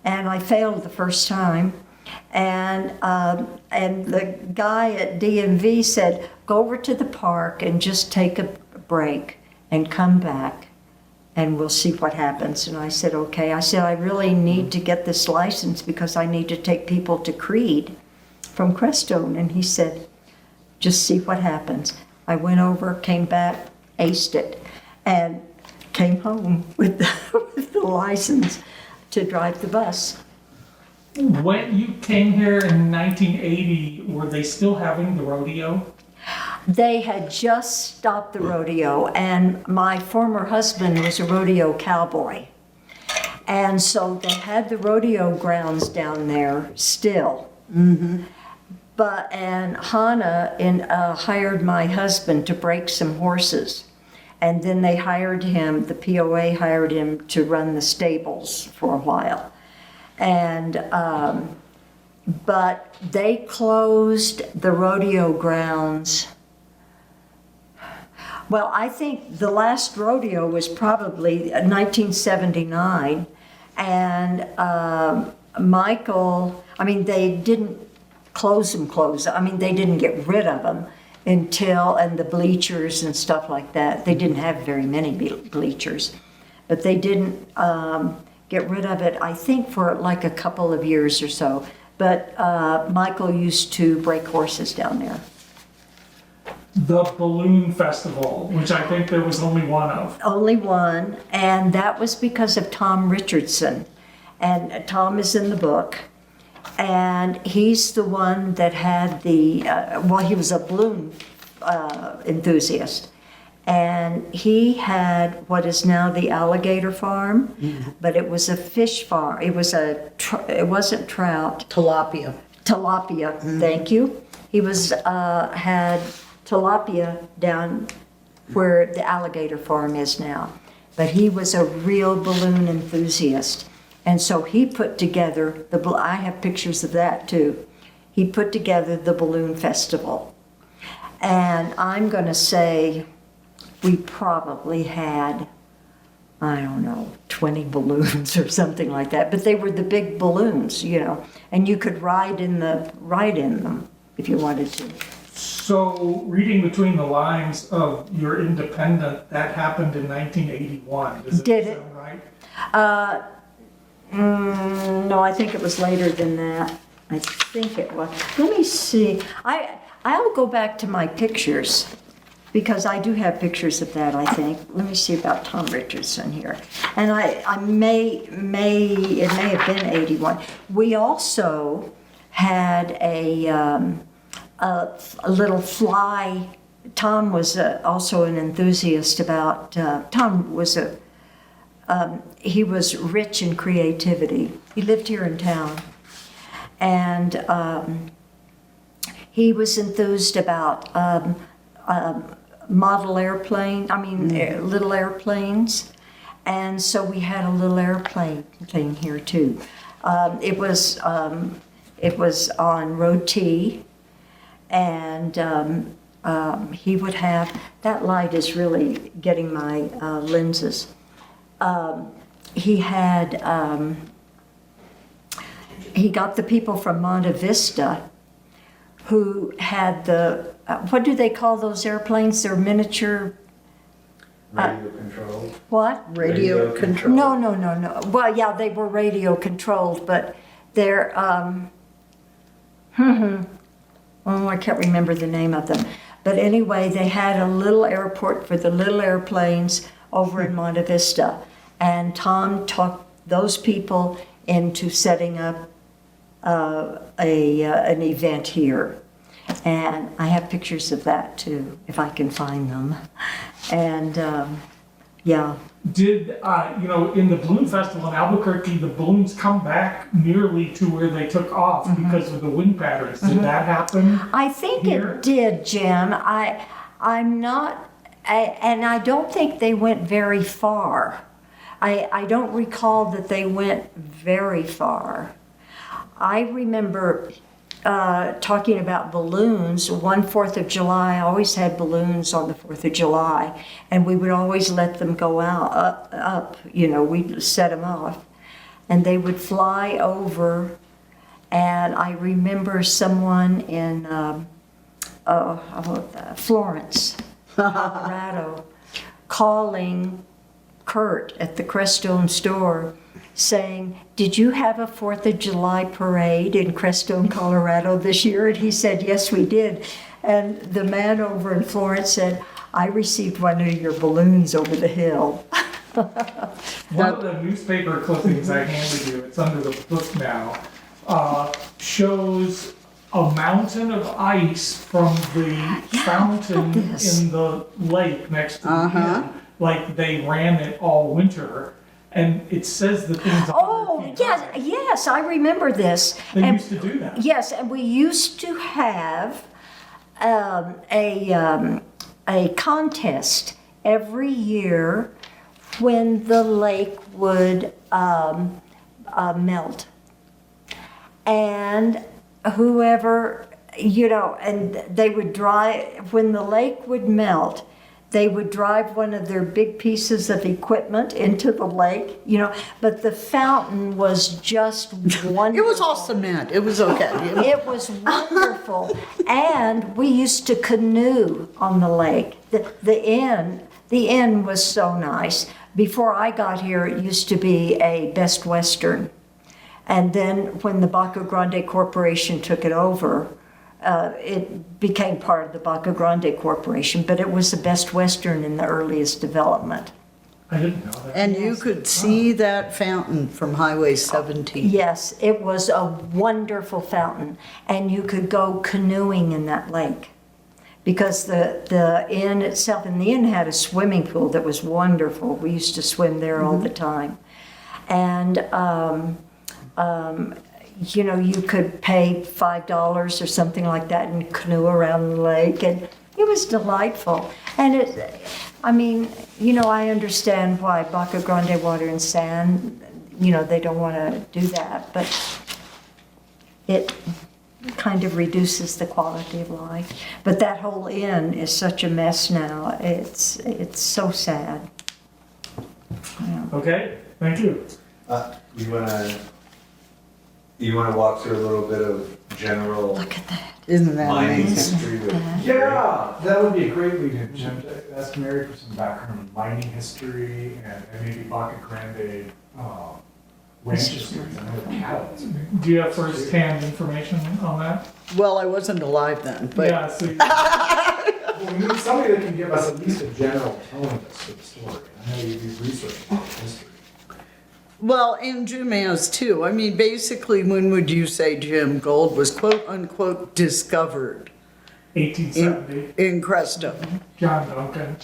And I failed the first time. And the guy at DMV said, go over to the park and just take a break and come back and we'll see what happens. And I said, okay. I said, I really need to get this license because I need to take people to Creed from Crestone. And he said, just see what happens. I went over, came back, aced it, and came home with the license to drive the bus. When you came here in 1980, were they still having the rodeo? They had just stopped the rodeo, and my former husband was a rodeo cowboy. And so they had the rodeo grounds down there still. And Hannah hired my husband to break some horses. And then they hired him, the POA hired him to run the stables for a while. And, but they closed the rodeo grounds. Well, I think the last rodeo was probably 1979. And Michael, I mean, they didn't close them. I mean, they didn't get rid of them until, and the bleachers and stuff like that. They didn't have very many bleachers, but they didn't get rid of it, I think, for like a couple of years or so. But Michael used to break horses down there. The Balloon Festival, which I think there was only one of. Only one, and that was because of Tom Richardson. And Tom is in the book. And he's the one that had the, he was a balloon enthusiast. And he had what is now the alligator farm, but it was a fish farm. It wasn't trout. Tilapia. Tilapia, thank you. He had tilapia down where the alligator farm is now. But he was a real balloon enthusiast. And so he put together, I have pictures of that too. He put together the balloon festival. And I'm going to say we probably had, I don't know, 20 balloons or something like that. But they were the big balloons, you know, and you could ride in them if you wanted to. So, reading between the lines of your independent, that happened in 1981. Did it? Sound right? No, I think it was later than that. I think it was. Let me see. I'll go back to my pictures because I do have pictures of that, I think. Let me see about Tom Richardson here. And it may have been 81. We also had a little fly. Tom was also an enthusiast about, Tom was he was rich in creativity. He lived here in town. And he was enthused about model airplane, little airplanes. And so we had a little airplane thing here too. It was on Road T. And he would have, that light is really getting my lenses. He got the people from Monte Vista who had the, what do they call those airplanes? They're miniature. Radio controlled. What? Radio control. No. Well, yeah, they were radio controlled, but they're, I can't remember the name of them. But anyway, they had a little airport for the little airplanes over in Monte Vista. And Tom talked those people into setting up an event here. And I have pictures of that too, if I can find them. And yeah. Did, in the Balloon Festival in Albuquerque, the balloons come back nearly to where they took off because of the wind patterns? Did that happen? I think here? it did, Jim. I'm not, and I don't think they went very far. I don't recall that they went very far. I remember talking about balloons. One 4th of July, I always had balloons on the 4th of July, and we would always let them go out, up, we'd set them off, and they would fly over, And I remember someone in Florence, Colorado, calling Kurt at the Crestone store saying, "Did you have a 4th of July parade in Crestone, Colorado this year?" And he said, "Yes, we did." And the man over in Florence said, "I received one of your balloons over the hill." One of the newspaper clippings I handed you, it's under the book now, shows a mountain of ice from the fountain this. in the lake next to the inn. Like they ran it all winter, and it says the things. Oh, yes, I remember this. They And- used to do that. Yes, and we used to have a contest every year when the lake would melt. And whoever, and they would drive, when the lake would melt, they would drive one of their big pieces of equipment into the lake, but the fountain was just wonderful. It was all cement. It was okay. It was wonderful. And we used to canoe on the lake. The inn was so nice. Before I got here, it used to be a Best Western. And then when the Baca Grande Corporation took it over, it became part of the Baca Grande Corporation, but it was the Best Western in the earliest development. I didn't know that. And you could see that fountain from Highway 17. Yes, it was a wonderful fountain, and you could go canoeing in that lake. Because the inn itself, and the inn had a swimming pool that was wonderful. We used to swim there all the time. And, you could pay $5 or something like that and canoe around the lake, and it was delightful. And I understand why Baca Grande Water and Sand, they don't want to do that, but it kind of reduces the quality of life. But that whole inn is such a mess now. It's so sad. Yeah. Okay, thank you. You wanna walk through a little bit of general Look at that. Isn't that mining amazing? history with Yeah, that would be a great lead in, Jim, to ask Mary for some background on mining history and maybe Baca Grande ranches. I know the cattle. Do you have first-hand information on that? Well, I wasn't alive then, but Yeah, so Well, we need somebody that can give us at least a general tone of this for the story. I know you do research about history. well, and Jim has too. I mean, basically, when would you say, Jim, gold was quote unquote discovered 1870, in Crestone? John Duncan.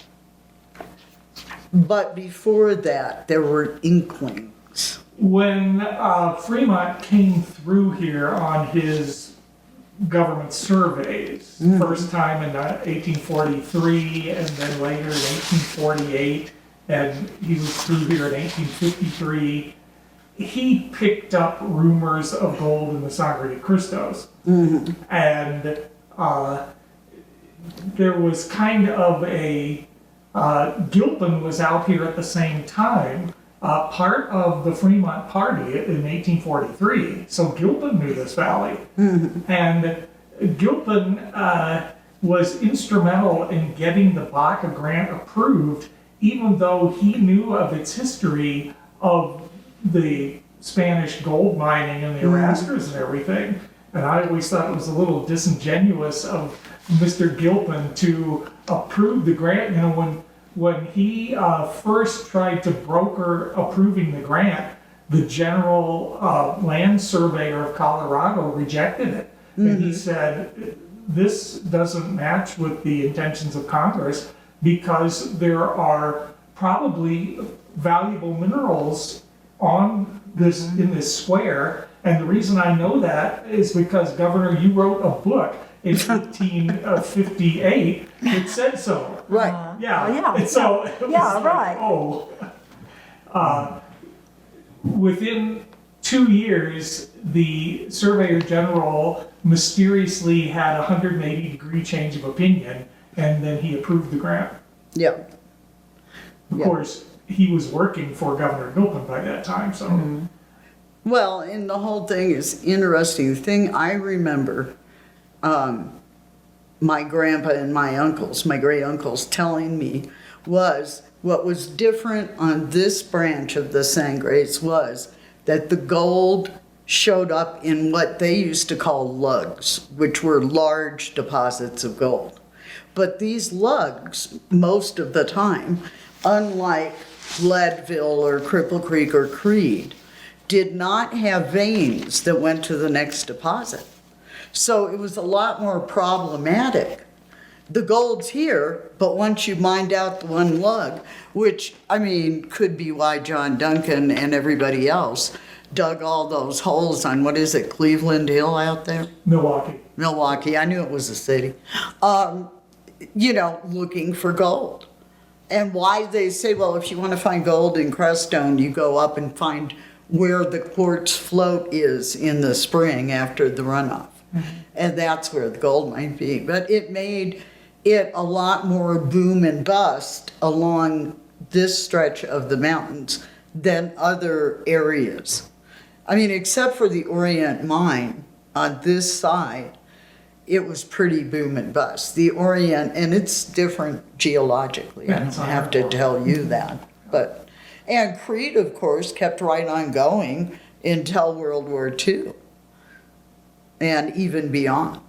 But before that, there were inklings. When Fremont came through here on his government surveys, first time in 1843 and then later in 1848, and he was through here in 1853, he picked up rumors of gold in the Sangre de Cristos. And there was kind of a, Gilpin was out here at the same time, part of the Fremont Party in 1843. So Gilpin knew this valley. And Gilpin was instrumental in getting the Baca grant approved, even though he knew of its history of the Spanish gold mining and the arrasters and everything. And I always thought it was a little disingenuous of Mr. Gilpin to approve the grant. When he first tried to broker approving the grant, the general land surveyor of Colorado rejected it. And he said, this doesn't match with the intentions of Congress because there are probably valuable minerals on this in this square. And the reason I know that is because, Governor, you wrote a book in 1858 that said so. Right. Yeah. And so it was like, right. Within 2 years, the Surveyor General mysteriously had a 180-degree change of opinion, and then he approved the grant. Yeah. Of course, he was working for Governor Gilpin by that time, so. Well, and the whole thing is interesting. The thing I remember, my grandpa and my uncles, my great uncles telling me was what was different on this branch of the Sangres was that the gold showed up in what they used to call lugs, which were large deposits of gold. But these lugs, most of the time, unlike Leadville or Cripple Creek or Creed, did not have veins that went to the next deposit. So it was a lot more problematic. The gold's here, but once you mined out the one lug, which, I mean, could be why John Duncan and everybody else dug all those holes on, what is it, Cleveland Hill out there? Milwaukee, I knew it was a city. You know, looking for gold. And why they say, well, if you want to find gold in Crestone, you go up and find where the quartz float is in the spring after the runoff. And that's where the gold might be. But it made it a lot more boom and bust along this stretch of the mountains than other areas. I mean, except for the Orient Mine on this side, it was pretty boom and bust. The Orient, and it's different geologically, I don't have to tell you that. But, and Creed, of course, kept right on going until World War II, and even beyond.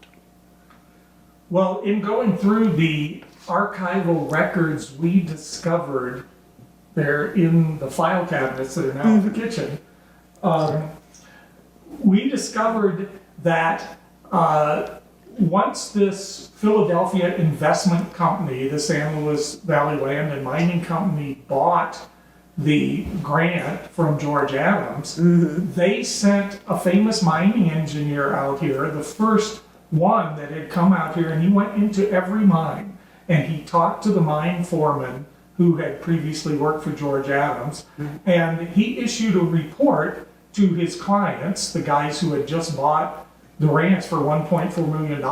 Well, in going through the archival records we discovered there in the file cabinets that are now in the kitchen, we discovered that once this Philadelphia investment company, the San Luis Valley Land and Mining Company, bought the grant from George Adams, they sent a famous mining engineer out here, the first one that had come out here, and he went into every mine and he talked to the mine foreman who had previously worked for George Adams, and he issued a report to his clients, the guys who had just bought the ranch for $1.4 million,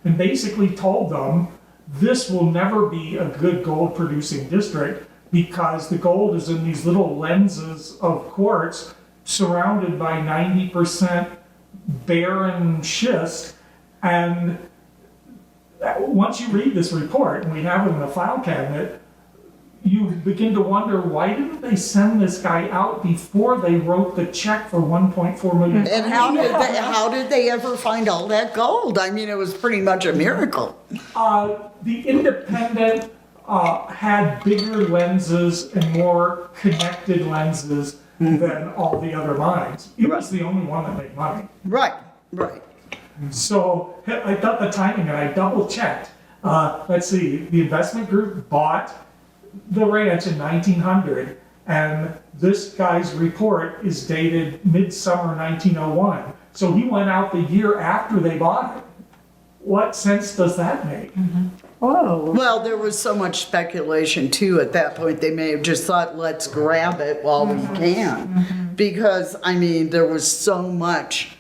and basically told them this will never be a good gold producing district because the gold is in these little lenses of quartz surrounded by 90% barren schist. And once you read this report, and we have it in the file cabinet, you begin to wonder, why didn't they send this guy out before they wrote the check for $1.4 million? And how did they ever find all that gold? I mean, it was pretty much a miracle. The Independent had bigger lenses and more connected lenses than all the other mines. It was the only one that made money. Right. So I thought the timing, and I double checked. Let's see, the investment group bought the ranch in 1900, and this guy's report is dated midsummer 1901. So he went out the year after they bought it. What sense does that make? Whoa. Well, there was so much speculation too at that point. They may have just thought, let's grab it while we can. Because, I mean, there was so much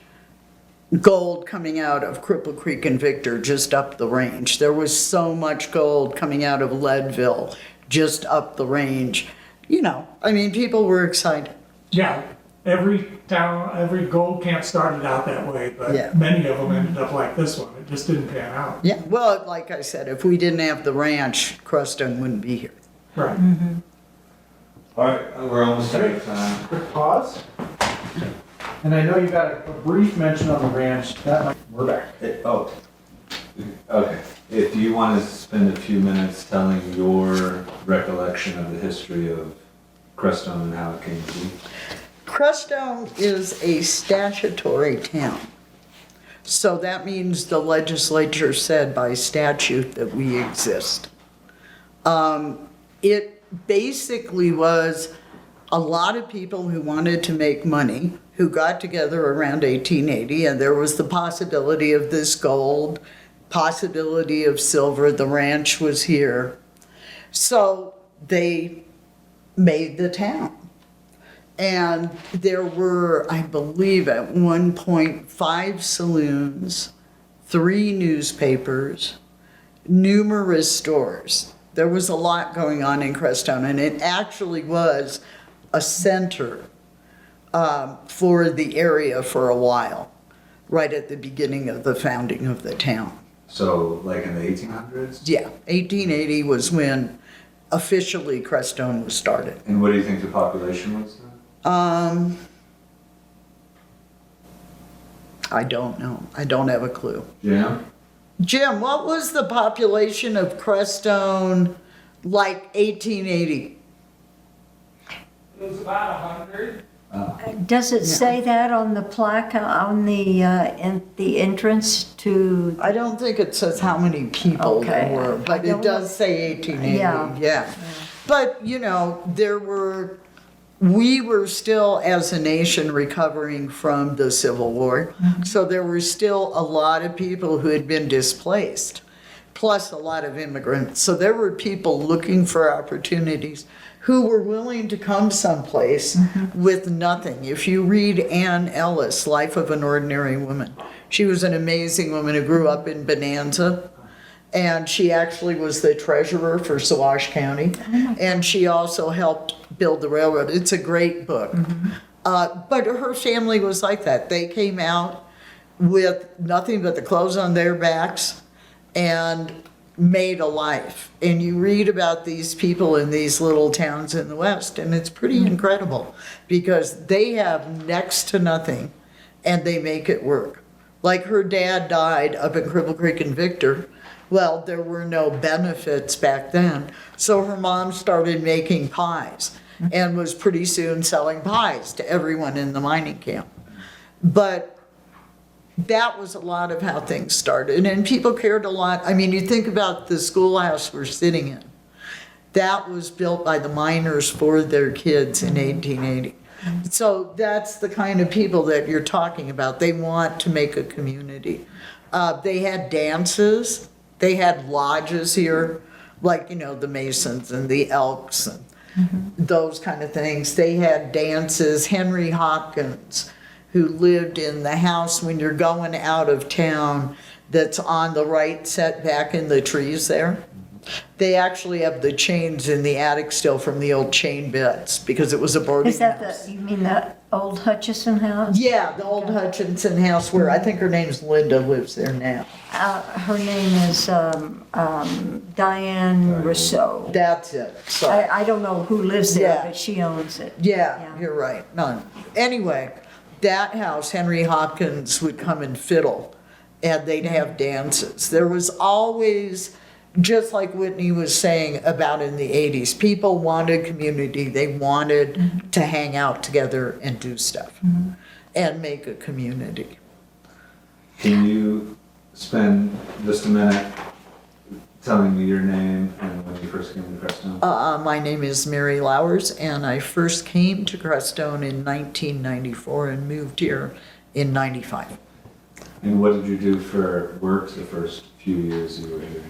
gold coming out of Cripple Creek and Victor just up the range. There was so much gold coming out of Leadville just up the range. You know, I mean, people were excited. Yeah, every town, every gold camp started out that way, but many of them ended up like this one. It just didn't pan out. Yeah, well, like I said, if we didn't have the ranch, Crestone wouldn't be here. Right. All right, we're almost out of time. Quick pause. And I know you got a brief mention on the ranch. We're back. Okay. If you want to spend a few minutes telling your recollection of the history of Crestone and how it came to be. Crestone is a statutory town. So that means the legislature said by statute that we exist. It basically was a lot of people who wanted to make money who got together around 1880, and there was the possibility of this gold, possibility of silver. The ranch was here. So they made the town. And there were, I believe, at one point, 5 saloons, 3 newspapers, numerous stores. There was a lot going on in Crestone, and it actually was a center for the area for a while, right at the beginning of the founding of the town. So like in the 1800s? Yeah, 1880 was when officially Crestone was started. And what do you think the population was then? I don't know. I don't have a clue. Yeah? Jim, what was the population of Crestone like 1880? It was about 100. Does it say that on the plaque, on the entrance to? I don't think it says how many people Okay, there were, but I don't it does say 1880, Yeah. yeah. But, we were still, as a nation, recovering from the Civil War. So there were still a lot of people who had been displaced, plus a lot of immigrants. So there were people looking for opportunities who were willing to come someplace with nothing. If you read Anne Ellis, Life of an Ordinary Woman, she was an amazing woman who grew up in Bonanza. And she actually was the treasurer for Sawash County. And she also helped build the railroad. It's a great book. But her family was like that. They came out with nothing but the clothes on their backs and made a life. And you read about these people in these little towns in the West, and it's pretty incredible because they have next to nothing and they make it work. Like her dad died up in Cripple Creek and Victor. Well, there were no benefits back then. So her mom started making pies and was pretty soon selling pies to everyone in the mining camp. But that was a lot of how things started. And people cared a lot. I mean, you think about the schoolhouse we're sitting in. That was built by the miners for their kids in 1880. So that's the kind of people that you're talking about. They want to make a community. They had dances. They had lodges here, like, the Masons and the Elks and those kind of things. They had dances. Henry Hopkins, who lived in the house when you're going out of town that's on the right, set back in the trees there. They actually have the chains in the attic still from the old chain beds because it was a boarding Is that house. you mean the old Hutchison house? Yeah, the old Hutchinson house where I think her name's Linda lives there now. Her name is Diane Rousseau. That's it. So, I don't know who lives there, Yeah. but she owns it. yeah, you're right. No. Anyway, that house, Henry Hopkins would come and fiddle and they'd have dances. There was always, just like Whitney was saying about in the 80s, people wanted community. They wanted to hang out together and do stuff and make a community. Can you spend just a minute telling me your name and when you first came to Crestone? My name is Mary Lowers, and I first came to Crestone in 1994 and moved here in 95. And what did you do for work the first few years you were here?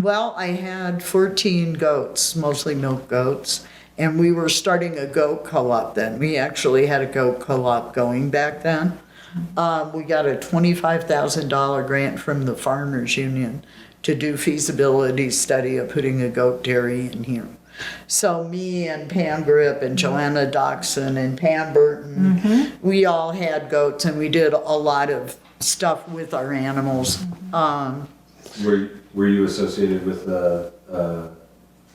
Well, I had 14 goats, mostly milk goats, and we were starting a goat co-op then. We actually had a goat co-op going back then. We got a $25,000 grant from the Farmers Union to do feasibility study of putting a goat dairy in here. So me and Pam Grip and Joanna Doxson and Pam Burton, we all had goats and we did a lot of stuff with our animals. Were you associated with the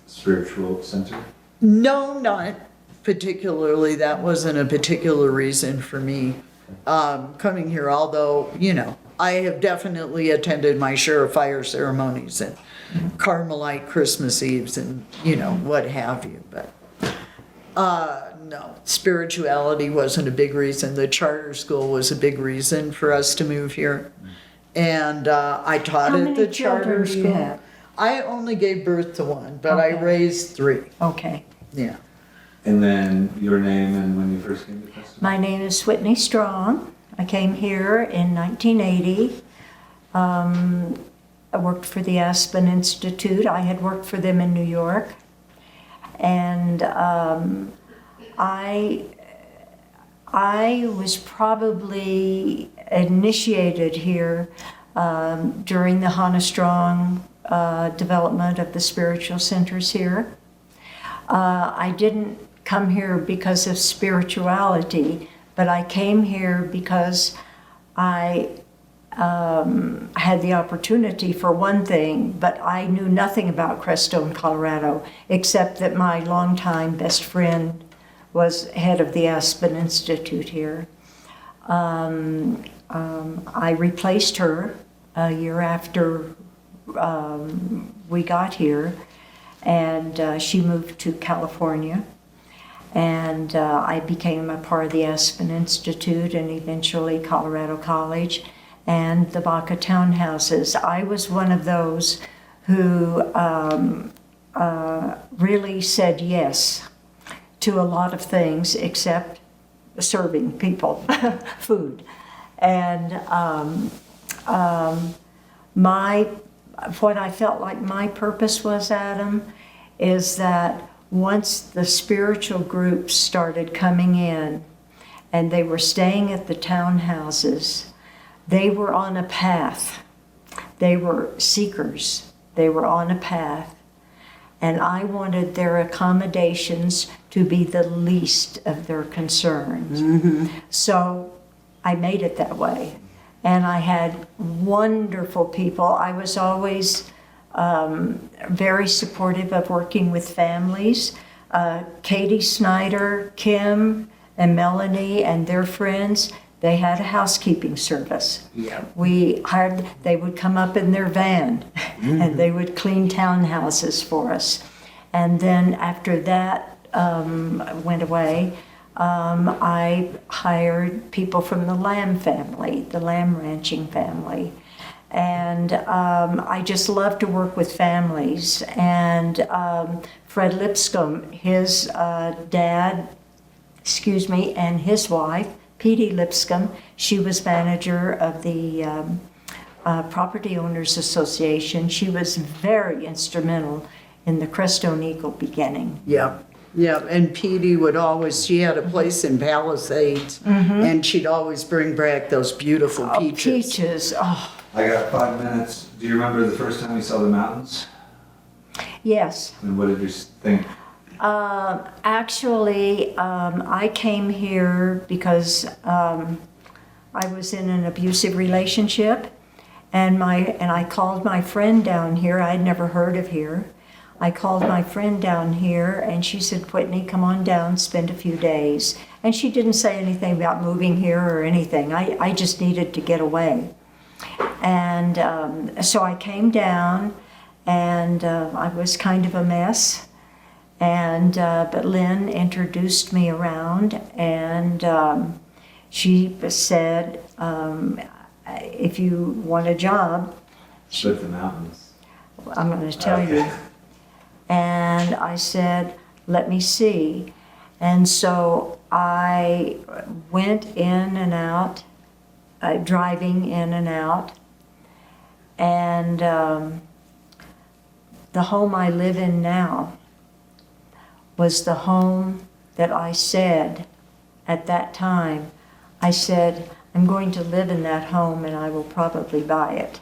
spiritual center? No, not particularly. That wasn't a particular reason for me coming here, although, I have definitely attended my share of fire ceremonies and Carmelite Christmas Eves and, what have you. But no, spirituality wasn't a big reason. The charter school was a big reason for us to move here. And I taught How at many the charter children do you school. have? I only gave birth to one, but I Okay. raised 3. Okay. Yeah. And then your name and when you first came to Crestone? My name is Whitney Strong. I came here in 1980. I worked for the Aspen Institute. I had worked for them in New York. And I was probably initiated here during the Hannah Strong development of the spiritual centers here. I didn't come here because of spirituality, but I came here because I had the opportunity for one thing, but I knew nothing about Crestone, Colorado, except that my longtime best friend was head of the Aspen Institute here. I replaced her a year after we got here, and she moved to California. And I became a part of the Aspen Institute and eventually Colorado College and the Baca townhouses. I was one of those who really said yes to a lot of things except serving people food. And what I felt like my purpose was, Adam, is that once the spiritual groups started coming in and they were staying at the townhouses, they were on a path. They were seekers. They were on a path. And I wanted their accommodations to be the least of their concerns. Mm-hmm. So I made it that way. And I had wonderful people. I was always very supportive of working with families. Katie Snyder, Kim, and Melanie and their friends, they had a housekeeping service. Yeah. They would come up in their van and they would clean townhouses for us. And then after that went away, I hired people from the lamb family, the lamb ranching family. And I just love to work with families. And Fred Lipscomb, his dad, and his wife, Petey Lipscomb, she was manager of the Property Owners Association. She was very instrumental in the Crestone Eagle beginning. Yeah. Yeah, and Petey she had a place in Palisades, and she'd always bring back those beautiful peaches. Peaches, oh. I got 5 minutes. Do you remember the first time you saw the mountains? Yes. And what did you think? Actually, I came here because I was in an abusive relationship, and I called my friend down here. I'd never heard of here. I called my friend down here, and she said, "Whitney, come on down, spend a few days." And she didn't say anything about moving here or anything. I just needed to get away. And so I came down, and I was kind of a mess. And but Lynn introduced me around, and she said, "If you want a job," With the mountains. I'm going to tell you. And I said, "Let me see." And so I went in and out, driving in and out. And the home I live in now was the home that I said at that time, I said, "I'm going to live in that home and I will probably buy it."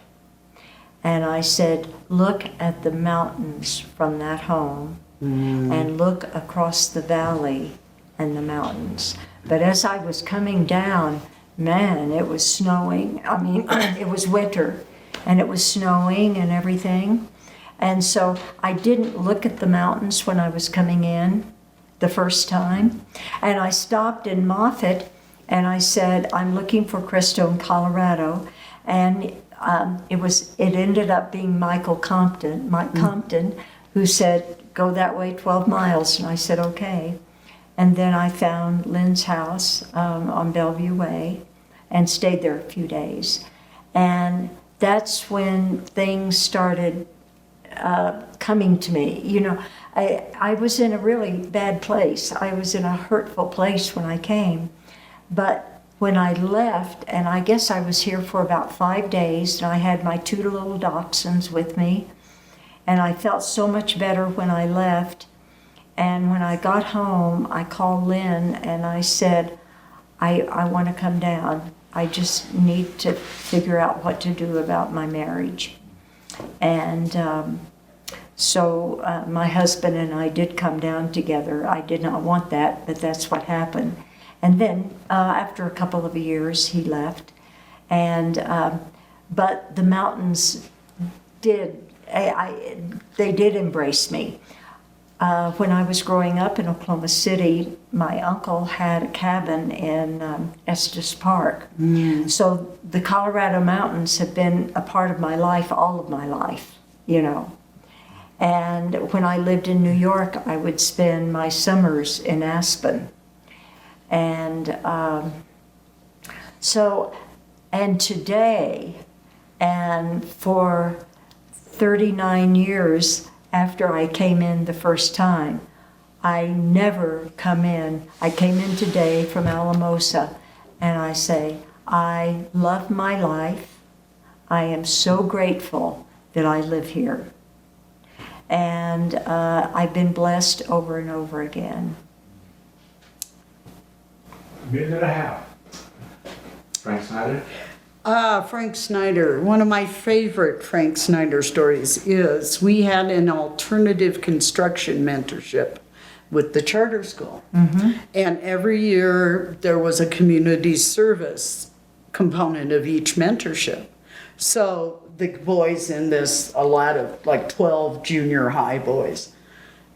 And I said, "Look at the mountains from that home and look across the valley and the mountains." But as I was coming down, man, it was snowing. I mean, it was winter and it was snowing and everything. And so I didn't look at the mountains when I was coming in the first time. And I stopped in Moffett and I said, "I'm looking for Crestone, Colorado." And it ended up being Mike Compton, who said, "Go that way 12 miles. And I said, "Okay." And then I found Lynn's house on Bellevue Way and stayed there a few days. And that's when things started coming to me. You know, I was in a really bad place. I was in a hurtful place when I came. But when I left, and I guess I was here for about 5 days, and I had my 2 little dachshunds with me, and I felt so much better when I left. And when I got home, I called Lynn and I said, I want to come down. I just need to figure out what to do about my marriage. And So my husband and I did come down together. I did not want that, but that's what happened. And then after a couple of years, he left. And but the mountains did, they did embrace me. When I was growing up in Oklahoma City, my uncle had a cabin in Estes Park. So the Colorado mountains have been a part of my life, all of my life, you know. And when I lived in New York, I would spend my summers in Aspen. And and today, and for 39 years after I came in the first time, I never come in. I came in today from Alamosa, and I say, I love my life. I am so grateful that I live here. And I've been blessed over and over again. A minute and a half. Frank Snyder? Frank Snyder. One of my favorite Frank Snyder stories is we had an alternative construction mentorship with the charter school. And every year there was a community service component of each mentorship. So the boys in this, a lot of like 12 junior high boys.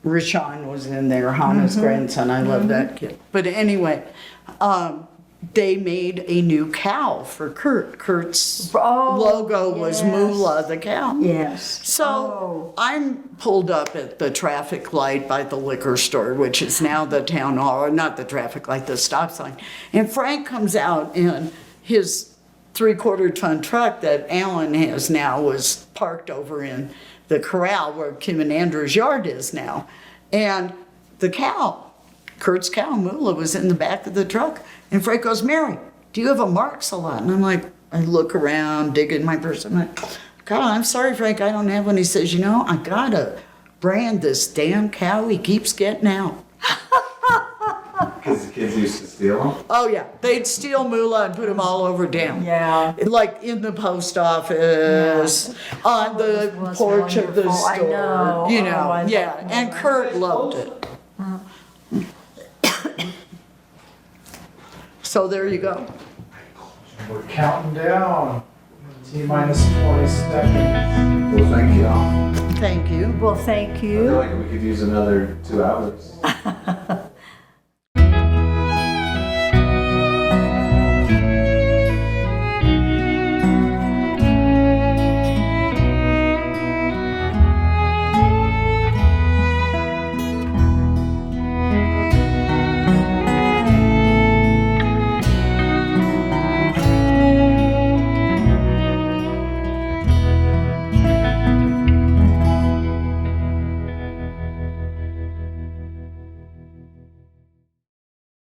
Rashawn was in there, Hannah's grandson. I love that kid. But anyway, they made a new cow for Kurt. Kurt's logo was yes. Moolah the cow. Yes. So I'm pulled up at the traffic light by the liquor store, which is now the town hall, or not the traffic light, the stop sign. And Frank comes out and his 3/4-ton truck that Alan has now was parked over in the corral where Kim and Andrew's yard is now. And the cow, Kurt's cow, Moolah, was in the back of the truck. And Frank goes, Mary, do you have a Marks a lot? And I'm like, I look around, dig in my purse. I'm like, God, I'm sorry, Frank, I don't have one. He says, you know, I gotta brand this damn cow he keeps getting out. Because the kids used to steal them? Oh yeah, they'd steal Moolah and put them all over town. Yeah. Like in the post office, on the was porch of the wonderful. I store. know. You Oh, know, I yeah. love And Kurt loved it. So there you go. We're counting down. T-minus 20 seconds. Well, thank you all. Thank you. Well, thank I feel you. like we could use another 2 hours.